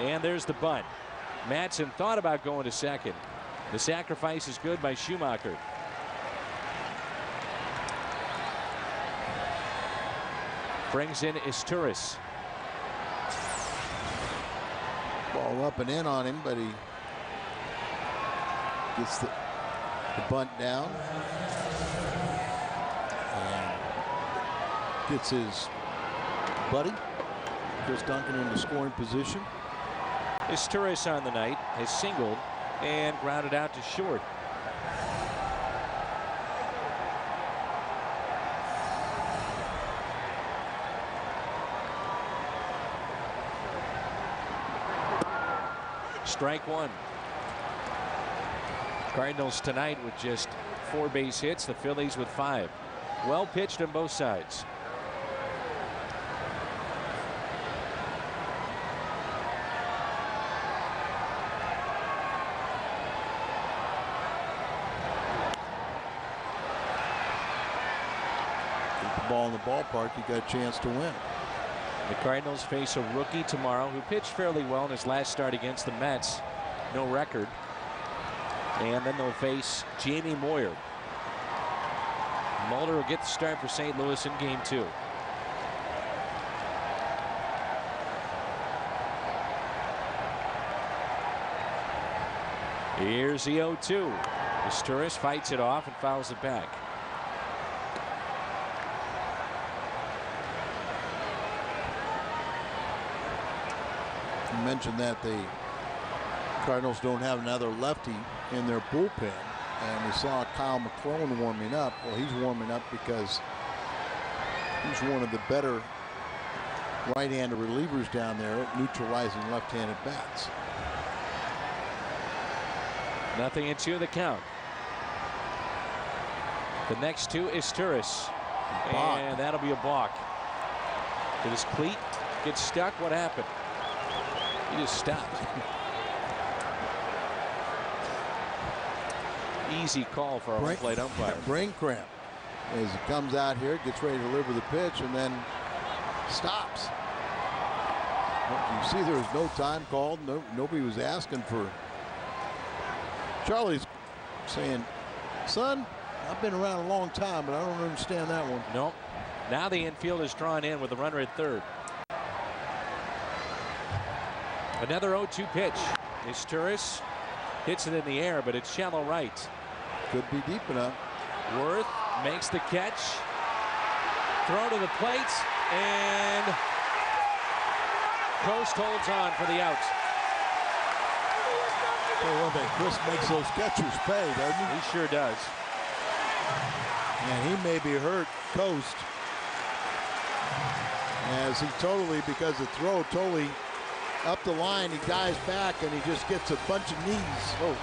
A: And there's the bunt. Madsen thought about going to second. The sacrifice is good by Schumacher. Brings in Isturis.
B: Ball up and in on him, but he gets the bunt down and gets his buddy Chris Duncan into scoring position.
A: Isturis on the night has singled and grounded out to short. Strike 1. Cardinals tonight with just 4 base hits. The Phillies with 5. Well pitched on both sides.
B: Keep the ball in the ballpark, you got a chance to win.
A: The Cardinals face a rookie tomorrow who pitched fairly well in his last start against the Mets. No record. And then they'll face Jamie Moyer. Mulder will get the start for St. Louis in game 2. Here's the 0-2. Isturis fights it off and fouls it back.
B: You mentioned that the Cardinals don't have another lefty in their bullpen, and we saw Kyle McClellan warming up. Well, he's warming up because he's one of the better right-handed relievers down there at neutralizing left-handed bats.
A: 0-2 the count. The next 2 is Isturis, and that'll be a balk. Did his cleat get stuck? What happened? He just stopped. Easy call for a home plate umpire.
B: Brain cramp as he comes out here, gets ready to deliver the pitch, and then stops. You see there was no time called. Nobody was asking for. Charlie's saying, son, I've been around a long time, but I don't understand that one.
A: Nope. Now the infield is drawn in with the runner at third. Another 0-2 pitch. Isturis hits it in the air, but it's shallow right.
B: Could be deep enough.
A: Worth makes the catch. Throw to the plate, and Coast holds on for the out.
B: Well, one thing, Chris makes those catchers pay, doesn't he?
A: He sure does.
B: And he may be hurt, Coast, as he because the throw totally up the line, he dives back and he just gets a bunch of knees. Oh.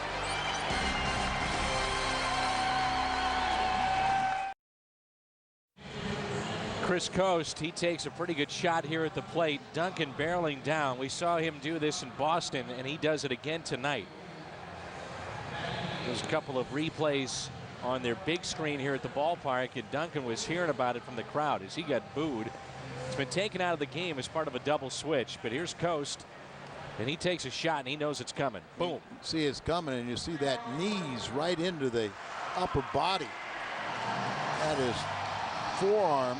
A: Chris Coast, he takes a pretty good shot here at the plate. Duncan barreling down. We saw him do this in Boston, and he does it again tonight. There's a couple of replays on their big screen here at the ballpark, and Duncan was hearing about it from the crowd as he got booed. It's been taken out of the game as part of a double switch, but here's Coast, and he takes a shot, and he knows it's coming. Boom.
B: You see it's coming, and you see that knees right into the upper body. That is forearm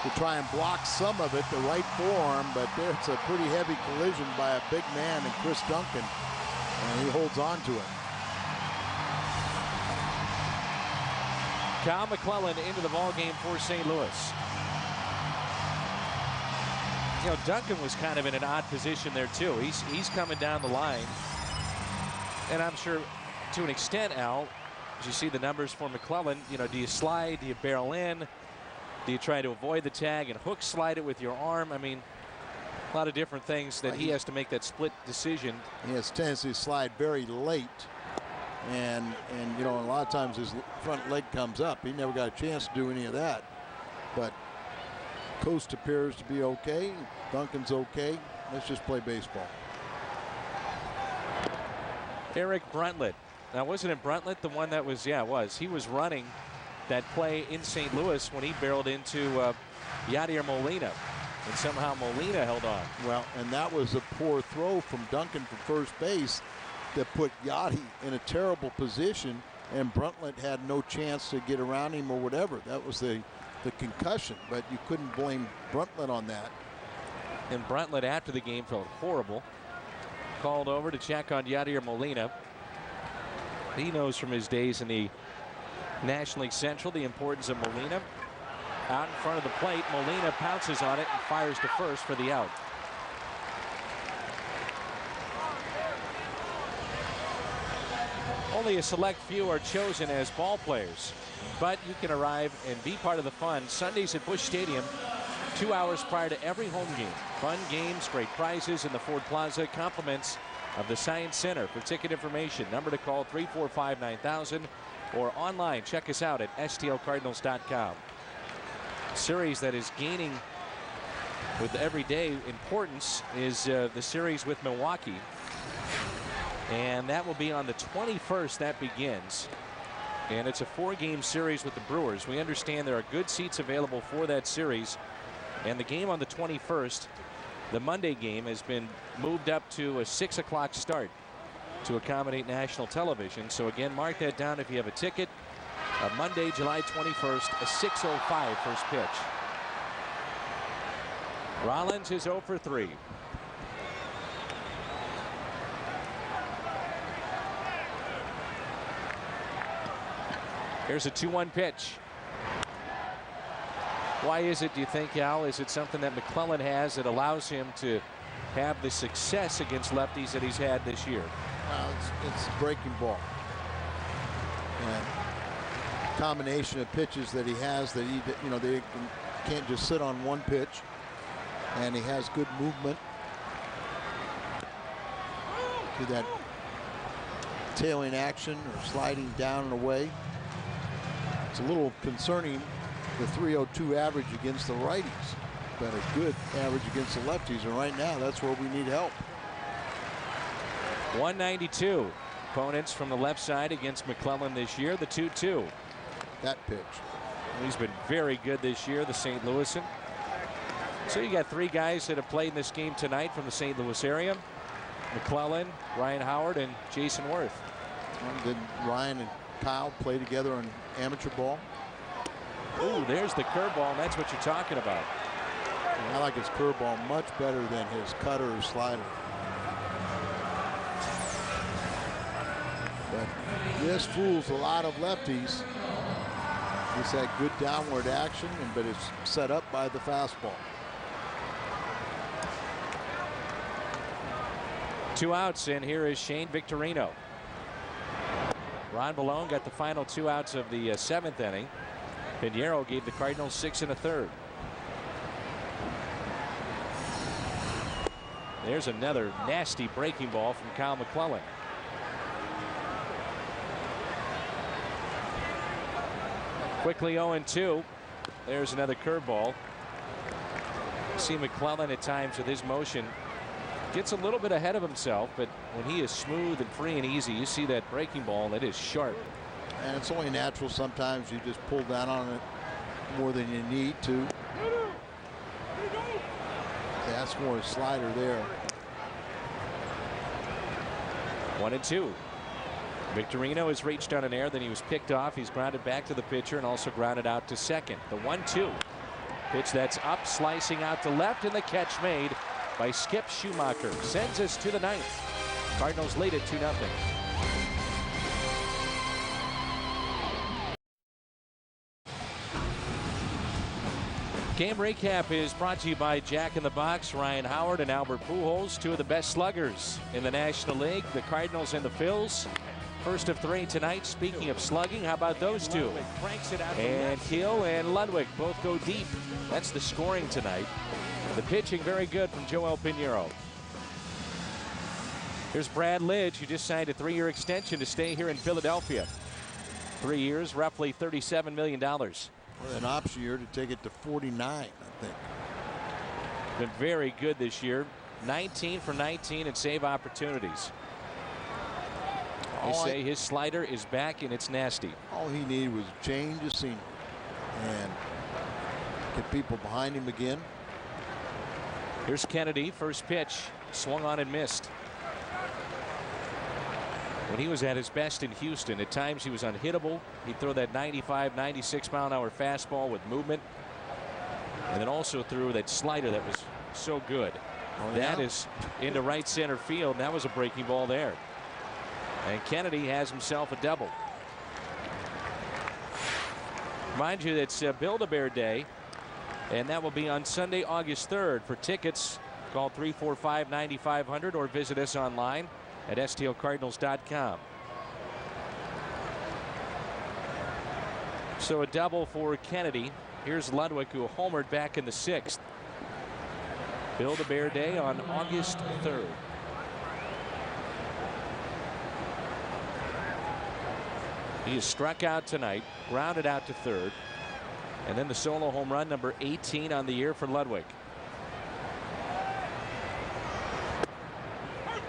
B: to try and block some of it, the right forearm, but there's a pretty heavy collision by a big man in Chris Duncan, and he holds on to it.
A: Kyle McClellan into the ball game for St. Louis. You know, Duncan was kind of in an odd position there too. He's coming down the line, and I'm sure to an extent, Al, as you see the numbers for McClellan, you know, do you slide, do you barrel in, do you try to avoid the tag and hook slide it with your arm? I mean, a lot of different things that he has to make that split decision.
B: He has a tendency to slide very late, and you know, a lot of times his front leg comes up. He never got a chance to do any of that, but Coast appears to be okay. Duncan's okay. Let's just play baseball.
A: Eric Bruntlett. Now, wasn't it Bruntlett the one that was, yeah, it was. He was running that play in St. Louis when he barreled into Yadier Molina, and somehow Molina held on.
B: Well, and that was a poor throw from Duncan for first base that put Yadi in a terrible position, and Bruntlett had no chance to get around him or whatever. That was the concussion, but you couldn't blame Bruntlett on that.
A: And Bruntlett after the game felt horrible. Called over to check on Yadier Molina. He knows from his days in the National League Central the importance of Molina. Out in front of the plate, Molina pounces on it and fires to first for the out. Only a select few are chosen as ball players, but you can arrive and be part of the fun Sundays at Busch Stadium 2 hours prior to every home game. Fun games, great prizes in the Ford Plaza, compliments of the Science Center. For ticket information, number to call 345-9000 or online. Check us out at stlcardinals.com. Series that is gaining with everyday importance is the series with Milwaukee. And that will be on the 21st. That begins. And it's a 4-game series with the Brewers. We understand there are good seats available for that series. And the game on the 21st, the Monday game, has been moved up to a 6 o'clock start to accommodate national television. So again, mark that down if you have a ticket. Monday, July 21st, a 6:05 first pitch. Rollins is 0 for 3. Here's a 2-1 pitch. Why is it, do you think, Al? Is it something that McClellan has that allows him to have the success against lefties that he's had this year?
B: It's breaking ball. And combination of pitches that he has that he, you know, they can't just sit on one pitch, and he has good movement. To that tailing action or sliding down and away. It's a little concerning, the 302 average against the righties, but a good average against the lefties, and right now that's where we need help.
A: 192 opponents from the left side against McClellan this year. The 2-2.
B: That pitch.
A: He's been very good this year, the St. Louisan. So you got 3 guys that have played in this game tonight from the St. Louis area: McClellan, Ryan Howard, and Jason Worth.
B: Did Ryan and Kyle play together on amateur ball?
A: Ooh, there's the curveball, and that's what you're talking about.
B: I like his curveball much better than his cutter or slider. But this fools a lot of lefties. He's had good downward action, but it's set up by the fastball.
A: 2 outs, and here is Shane Victorino. Ron Ballone got the final 2 outs of the 7th inning. Pinheiro gave the Cardinals 6 1/3. There's another nasty breaking ball from Kyle McClellan. Quickly 0-2. There's another curveball. See McClellan at times with his motion gets a little bit ahead of himself, but when he is smooth and free and easy, you see that breaking ball that is sharp.
B: And it's only natural sometimes you just pull down on it more than you need to. That's more a slider there.
A: 1-2. Victorino has reached on an error, then he was picked off. He's grounded back to the pitcher and also grounded out to second. The 1-2. Pitch that's up, slicing out to left, and the catch made by Skip Schumacher. Sends us to the ninth. Cardinals lead it 2-0. Game recap is brought to you by Jack in the Box. Ryan Howard and Albert Pujols, two of the best sluggers in the National League. The Cardinals and the Phils. First of 3 tonight. Speaking of slugging, how about those two? And Hill and Ludwig both go deep. That's the scoring tonight. The pitching very good from Joel Pinheiro. Here's Brad Lidge, who just signed a 3-year extension to stay here in Philadelphia. 3 years, roughly $37 million.
B: With an option year to take it to 49, I think.
A: Been very good this year. 19 for 19 in save opportunities. They say his slider is back and it's nasty.
B: All he needed was a change of scenery and get people behind him again.
A: Here's Kennedy, first pitch, swung on and missed. When he was at his best in Houston, at times he was unhittable. He'd throw that 95, 96 mile-an-hour fastball with movement. And then also threw that slider that was so good. That is into right center field. That was a breaking ball there. And Kennedy has himself a double. Mind you, it's Build-A-Bear Day, and that will be on Sunday, August 3rd. For tickets, call 345-9500 or visit us online at stlcardinals.com. So a double for Kennedy. Here's Ludwig, who homered back in the 6th. Build-A-Bear Day on August 3rd. He is struck out tonight, grounded out to third, and then the solo home run, number 18 on the year for Ludwig.
B: I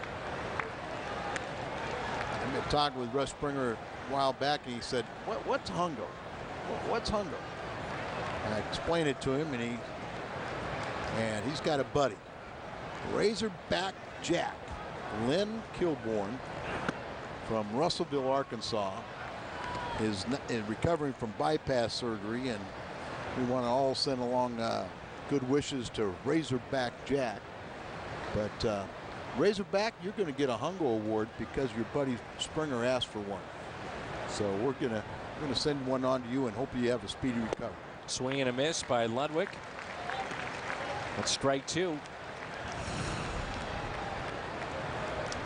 B: talked with Russ Springer a while back, and he said, "What's hunger? What's hunger?" And I explained it to him, and he's got a buddy, Razorback Jack, Lynn Kilborn from Russellville, Arkansas. Is recovering from bypass surgery, and we want to all send along good wishes to Razorback Jack. But Razorback, you're going to get a Hunger Award because your buddy Springer asked for one. So we're gonna send one on to you and hope you have a speedy recovery.
A: Swing and a miss by Ludwig. That's strike 2.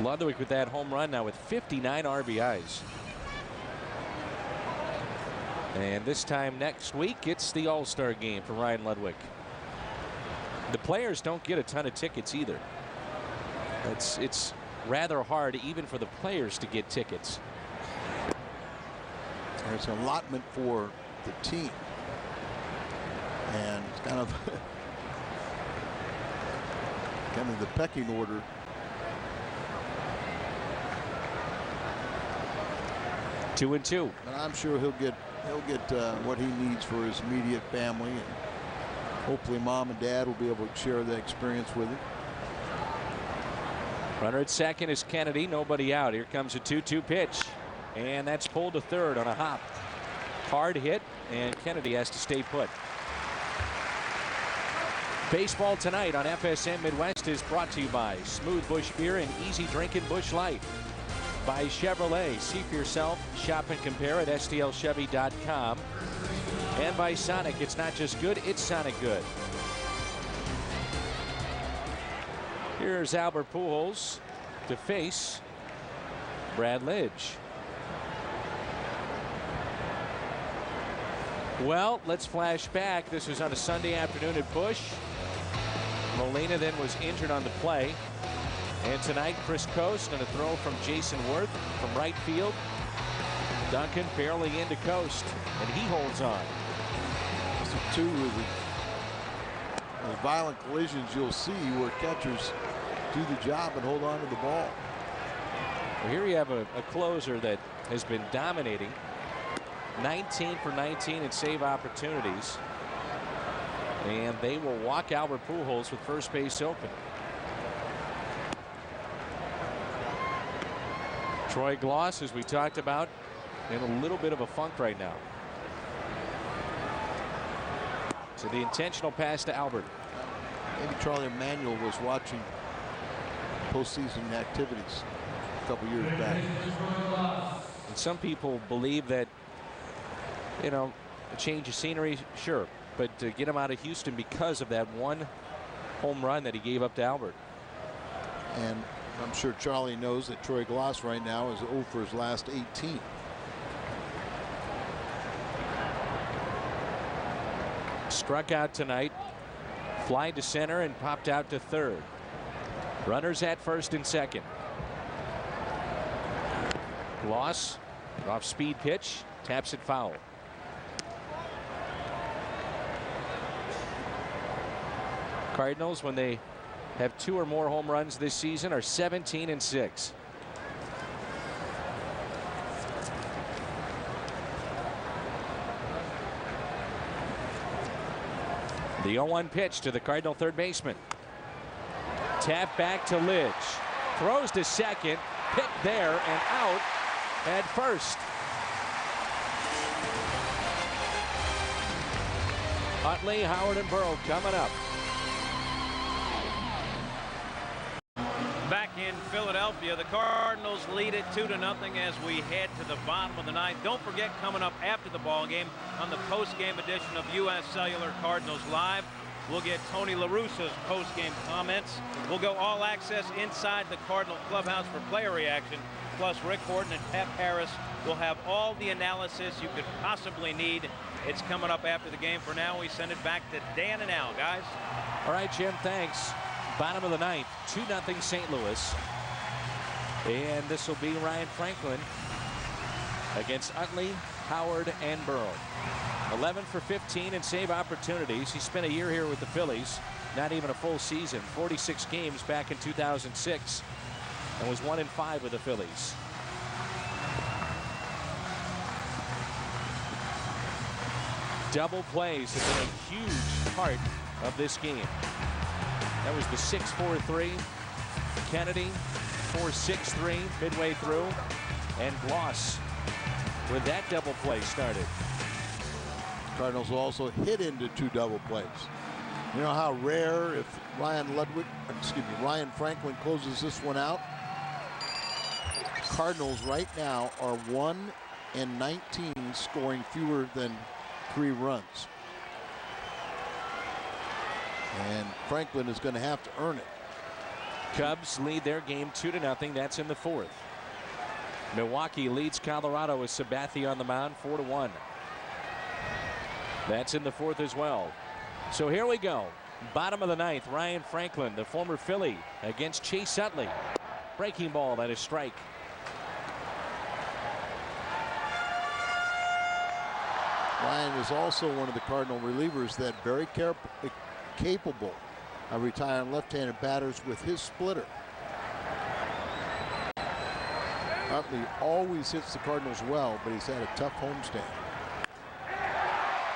A: Ludwig with that home run now with 59 RBIs. And this time next week, it's the All-Star game for Ryan Ludwig. The players don't get a ton of tickets either. It's rather hard even for the players to get tickets.
B: There's an allotment for the team, and it's kind of the pecking order.
A: Two and two.
B: And I'm sure he'll get what he needs for his immediate family, and hopefully mom and dad will be able to share that experience with him.
A: Runner at second is Kennedy. Nobody out. Here comes a 2-2 pitch, and that's pulled to third on a hop. Hard hit, and Kennedy has to stay put. Baseball tonight on FSN Midwest is brought to you by Smooth Bush Beer and Easy Drinking Bush Light. By Chevrolet. See for yourself. Shop and compare at stlchevy.com. And by Sonic. It's not just good, it's Sonic good. Here's Albert Pujols to face Brad Lidge. Well, let's flash back. This was on a Sunday afternoon at Busch. Molina then was injured on the play. And tonight, Chris Coast going to throw from Jason Worth from right field. Duncan barely into Coast, and he holds on.
B: So two of the violent collisions you'll see where catchers do the job and hold on to the ball.
A: Well, here you have a closer that has been dominating. 19 for 19 in save opportunities. And they will walk Albert Pujols with first base open. Troy Gloss, as we talked about, in a little bit of a funk right now. So the intentional pass to Albert.
B: Maybe Charlie Emanuel was watching postseason activities a couple years back.
A: And some people believe that, you know, a change of scenery, sure, but to get him out of Houston because of that one home run that he gave up to Albert.
B: And I'm sure Charlie knows that Troy Glass right now is 0 for his last 18.
A: Struck out tonight, fly to center and popped out to third. Runners at first and second. Gloss, off speed pitch, taps it foul. Cardinals, when they have 2 or more home runs this season, are 17-6. The 0-1 pitch to the Cardinal third baseman. Tap back to Lidge. Throws to second. Picked there and out at first. Utley, Howard, and Burrow coming up.
C: Back in Philadelphia, the Cardinals lead it 2-0 as we head to the bottom of the ninth. Don't forget, coming up after the ball game on the post-game edition of U.S. Cellular Cardinals Live, we'll get Tony La Russa's post-game comments. We'll go all access inside the Cardinal clubhouse for player reaction. Plus, Rick Horton and Pep Harris will have all the analysis you could possibly need. It's coming up after the game. For now, we send it back to Dan and Al, guys.
A: All right, Jim, thanks. Bottom of the ninth, 2-0 St. Louis. And this will be Ryan Franklin against Utley, Howard, and Burrow. 11 for 15 in save opportunities. He spent a year here with the Phillies, not even a full season, 46 games back in 2006, and was 1-5 with the Phillies. Double plays have been a huge part of this game. That was the 6-4-3. Kennedy 4-6-3 midway through, and Gloss with that double play started.
B: Cardinals will also hit into 2 double plays. You know how rare if Ryan Franklin closes this one out. Cardinals right now are 1-19, scoring fewer than 3 runs. And Franklin is going to have to earn it.
A: Cubs lead their game 2-0. That's in the 4th. Milwaukee leads Colorado with Sabathia on the mound 4-1. That's in the 4th as well. So here we go. Bottom of the ninth. Ryan Franklin, the former Philly, against Chase Utley. Breaking ball, that is strike.
B: Ryan is also one of the Cardinal relievers that very capable of retiring left-handed batters with his splitter. Utley always hits the Cardinals well, but he's had a tough homestand.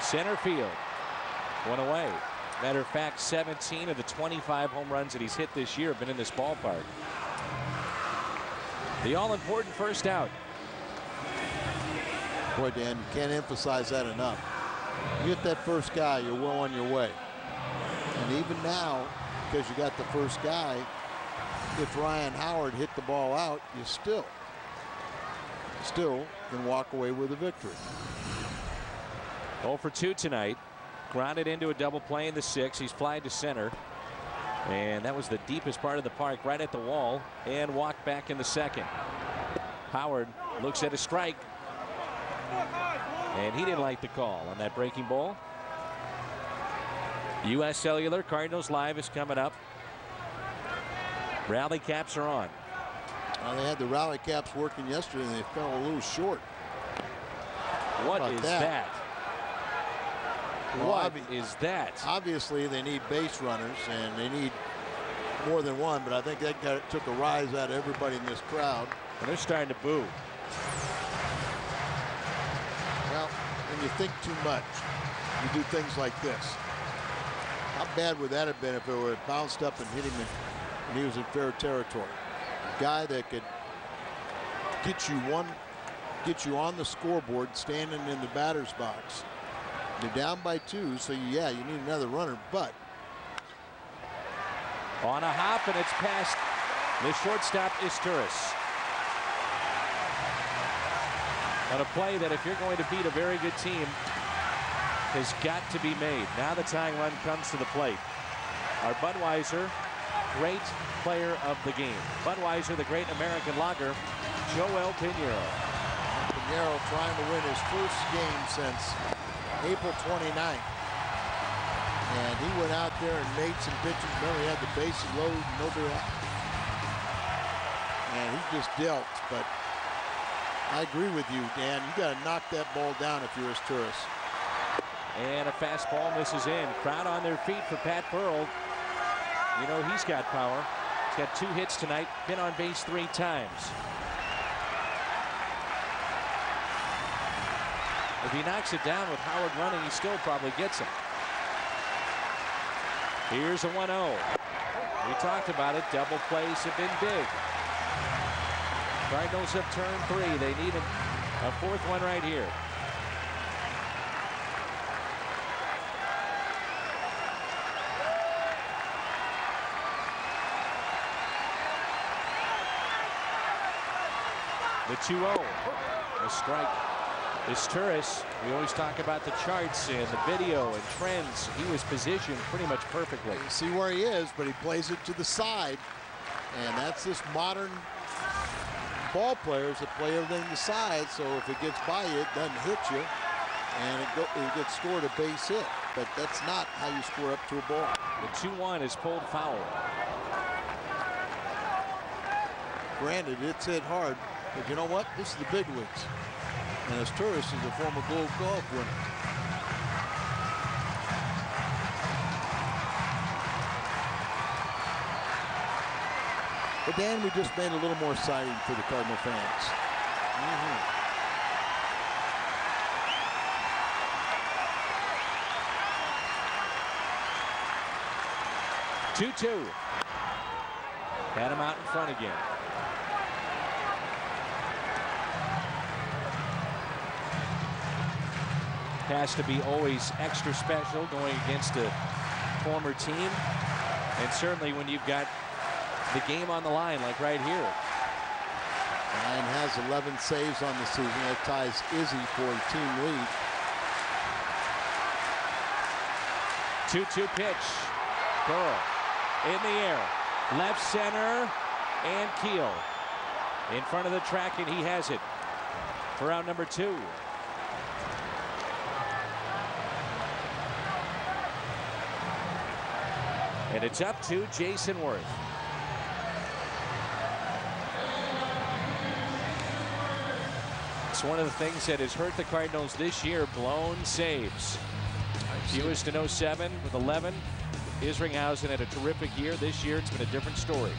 A: Center field. One away. Matter of fact, 17 of the 25 home runs that he's hit this year have been in this ballpark. The all-important first out.
B: Boy, Dan, you can't emphasize that enough. You get that first guy, you're well on your way. And even now, because you got the first guy, if Ryan Howard hit the ball out, you still can walk away with a victory.
A: 0 for 2 tonight. Grounded into a double play in the 6th. He's flied to center. And that was the deepest part of the park, right at the wall, and walked back in the 2nd. Howard looks at a strike. And he didn't like the call on that breaking ball. U.S. Cellular Cardinals Live is coming up. Rally caps are on.
B: Well, they had the rally caps working yesterday and they fell a little short.
A: What is that? What is that?
B: Obviously, they need base runners and they need more than one, but I think that took a rise out of everybody in this crowd.
A: And they're starting to boo.
B: Well, when you think too much, you do things like this. How bad would that have been if it would have bounced up and hit him when he was in fair territory? A guy that could get you on the scoreboard, standing in the batter's box, They're down by 2, so yeah, you need another runner, but
A: on a hop, and it's past the shortstop Isturis. On a play that, if you're going to beat a very good team, has got to be made. Now the tying run comes to the plate. Our Budweiser, great player of the game. Budweiser, the great American lager, Joel Pinheiro.
B: Pinheiro trying to win his first game since April 29th. And he went out there and made some pitches. Remember, he had the bases loaded, nobody out. And he just dealt. But I agree with you, Dan. You got to knock that ball down if you're Isturis.
A: And a fastball misses in. Crowd on their feet for Pat Burrell. You know he's got power. He's got 2 hits tonight. Been on base 3 times. If he knocks it down with Howard running, he still probably gets him. Here's a 1-0. We talked about it. Double plays have been big. Cardinals have turned 3. They need a 4th one right here. The 2-0. A strike. Isturis, we always talk about the charts and the video and trends. He was positioned pretty much perfectly.
B: You see where he is, but he plays it to the side. And that's this modern ball players that play everything to the side. So if it gets by you, it doesn't hit you. And it gets scored a base hit. But that's not how you score up to a ball.
A: The 2-1 is pulled foul.
B: Granted, it's hit hard. But you know what? This is the big leagues. And Isturis is a former Gold Glove winner. But Dan, we just made a little more exciting for the Cardinal fans.
A: 2-2. Had him out in front again. Has to be always extra special going against a former team, and certainly when you've got the game on the line like right here.
B: Ryan has 11 saves on the season. That ties Izzy for a team lead.
A: 2-2 pitch. Burrow in the air, left center, and Keel in front of the track, and he has it for out number 2. And it's up to Jason Worth. It's one of the things that has hurt the Cardinals this year, blown saves. Fewest in 07 with 11. Isringhausen had a terrific year. This year it's been a different story.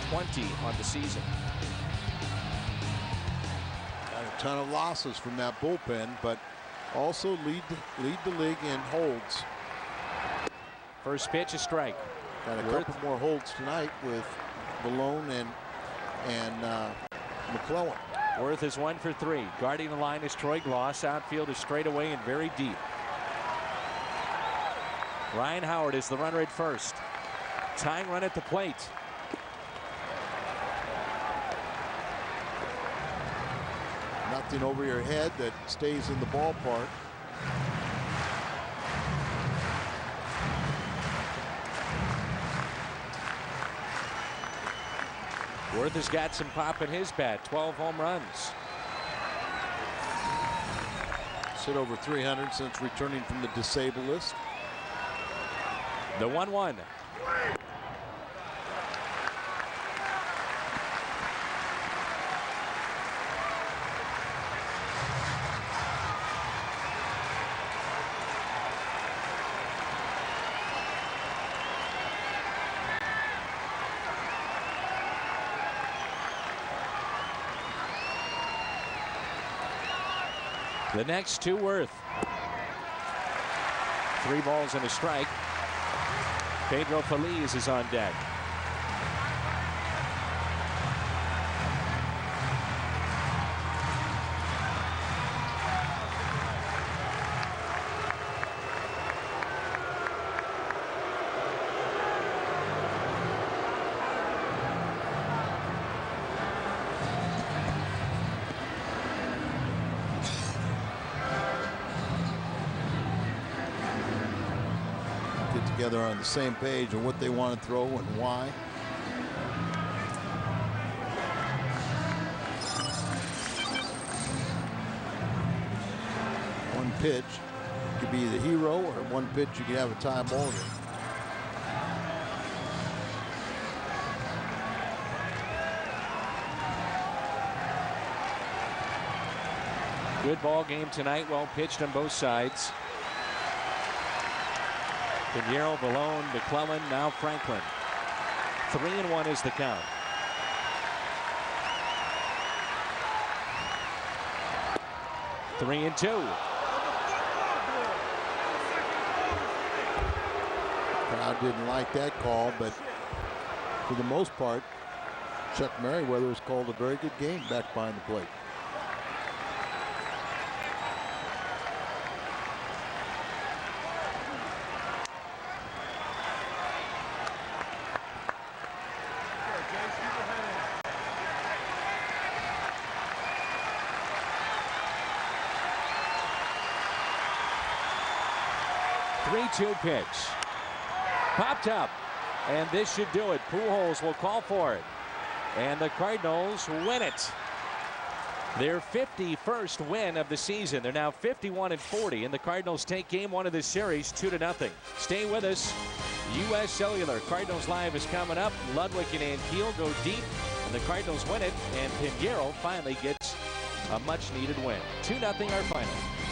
A: 20 on the season.
B: Got a ton of losses from that bullpen, but also lead the league in holds.
A: First pitch, a strike.
B: Got a couple more holds tonight with Malone and McClellan.
A: Worth is 1 for 3. Guarding the line is Troy Gloss. Outfield is straight away and very deep. Ryan Howard is the runner at first. Tying run at the plate.
B: Nothing over your head that stays in the ballpark.
A: Worth has got some pop in his bat. 12 home runs.
B: Hit over 300 since returning from the disabled list.
A: The 1-1. The next to Worth. 3 balls and a strike. Pedro Feliz is on deck.
B: get together on the same page on what they want to throw and why. One pitch could be the hero, or one pitch you could have a tie ball game.
A: Good ball game tonight. Well pitched on both sides. Pinheiro, Valone, McClellan, now Franklin. 3-1 is the count. Three and two.
B: Crowd didn't like that call, but for the most part, Chuck Merriweather has called a very good game back behind the plate.
A: Two pitch. Popped up. And this should do it. Pujols will call for it. And the Cardinals win it. Their 51st win of the season. They're now 51-40. And the Cardinals take game one of this series 2-0. Stay with us. U.S. Cellular. Cardinals Live is coming up. Ludwig and Ankiel go deep. And the Cardinals win it. And Pinheiro finally gets a much needed win. 2-0 our final.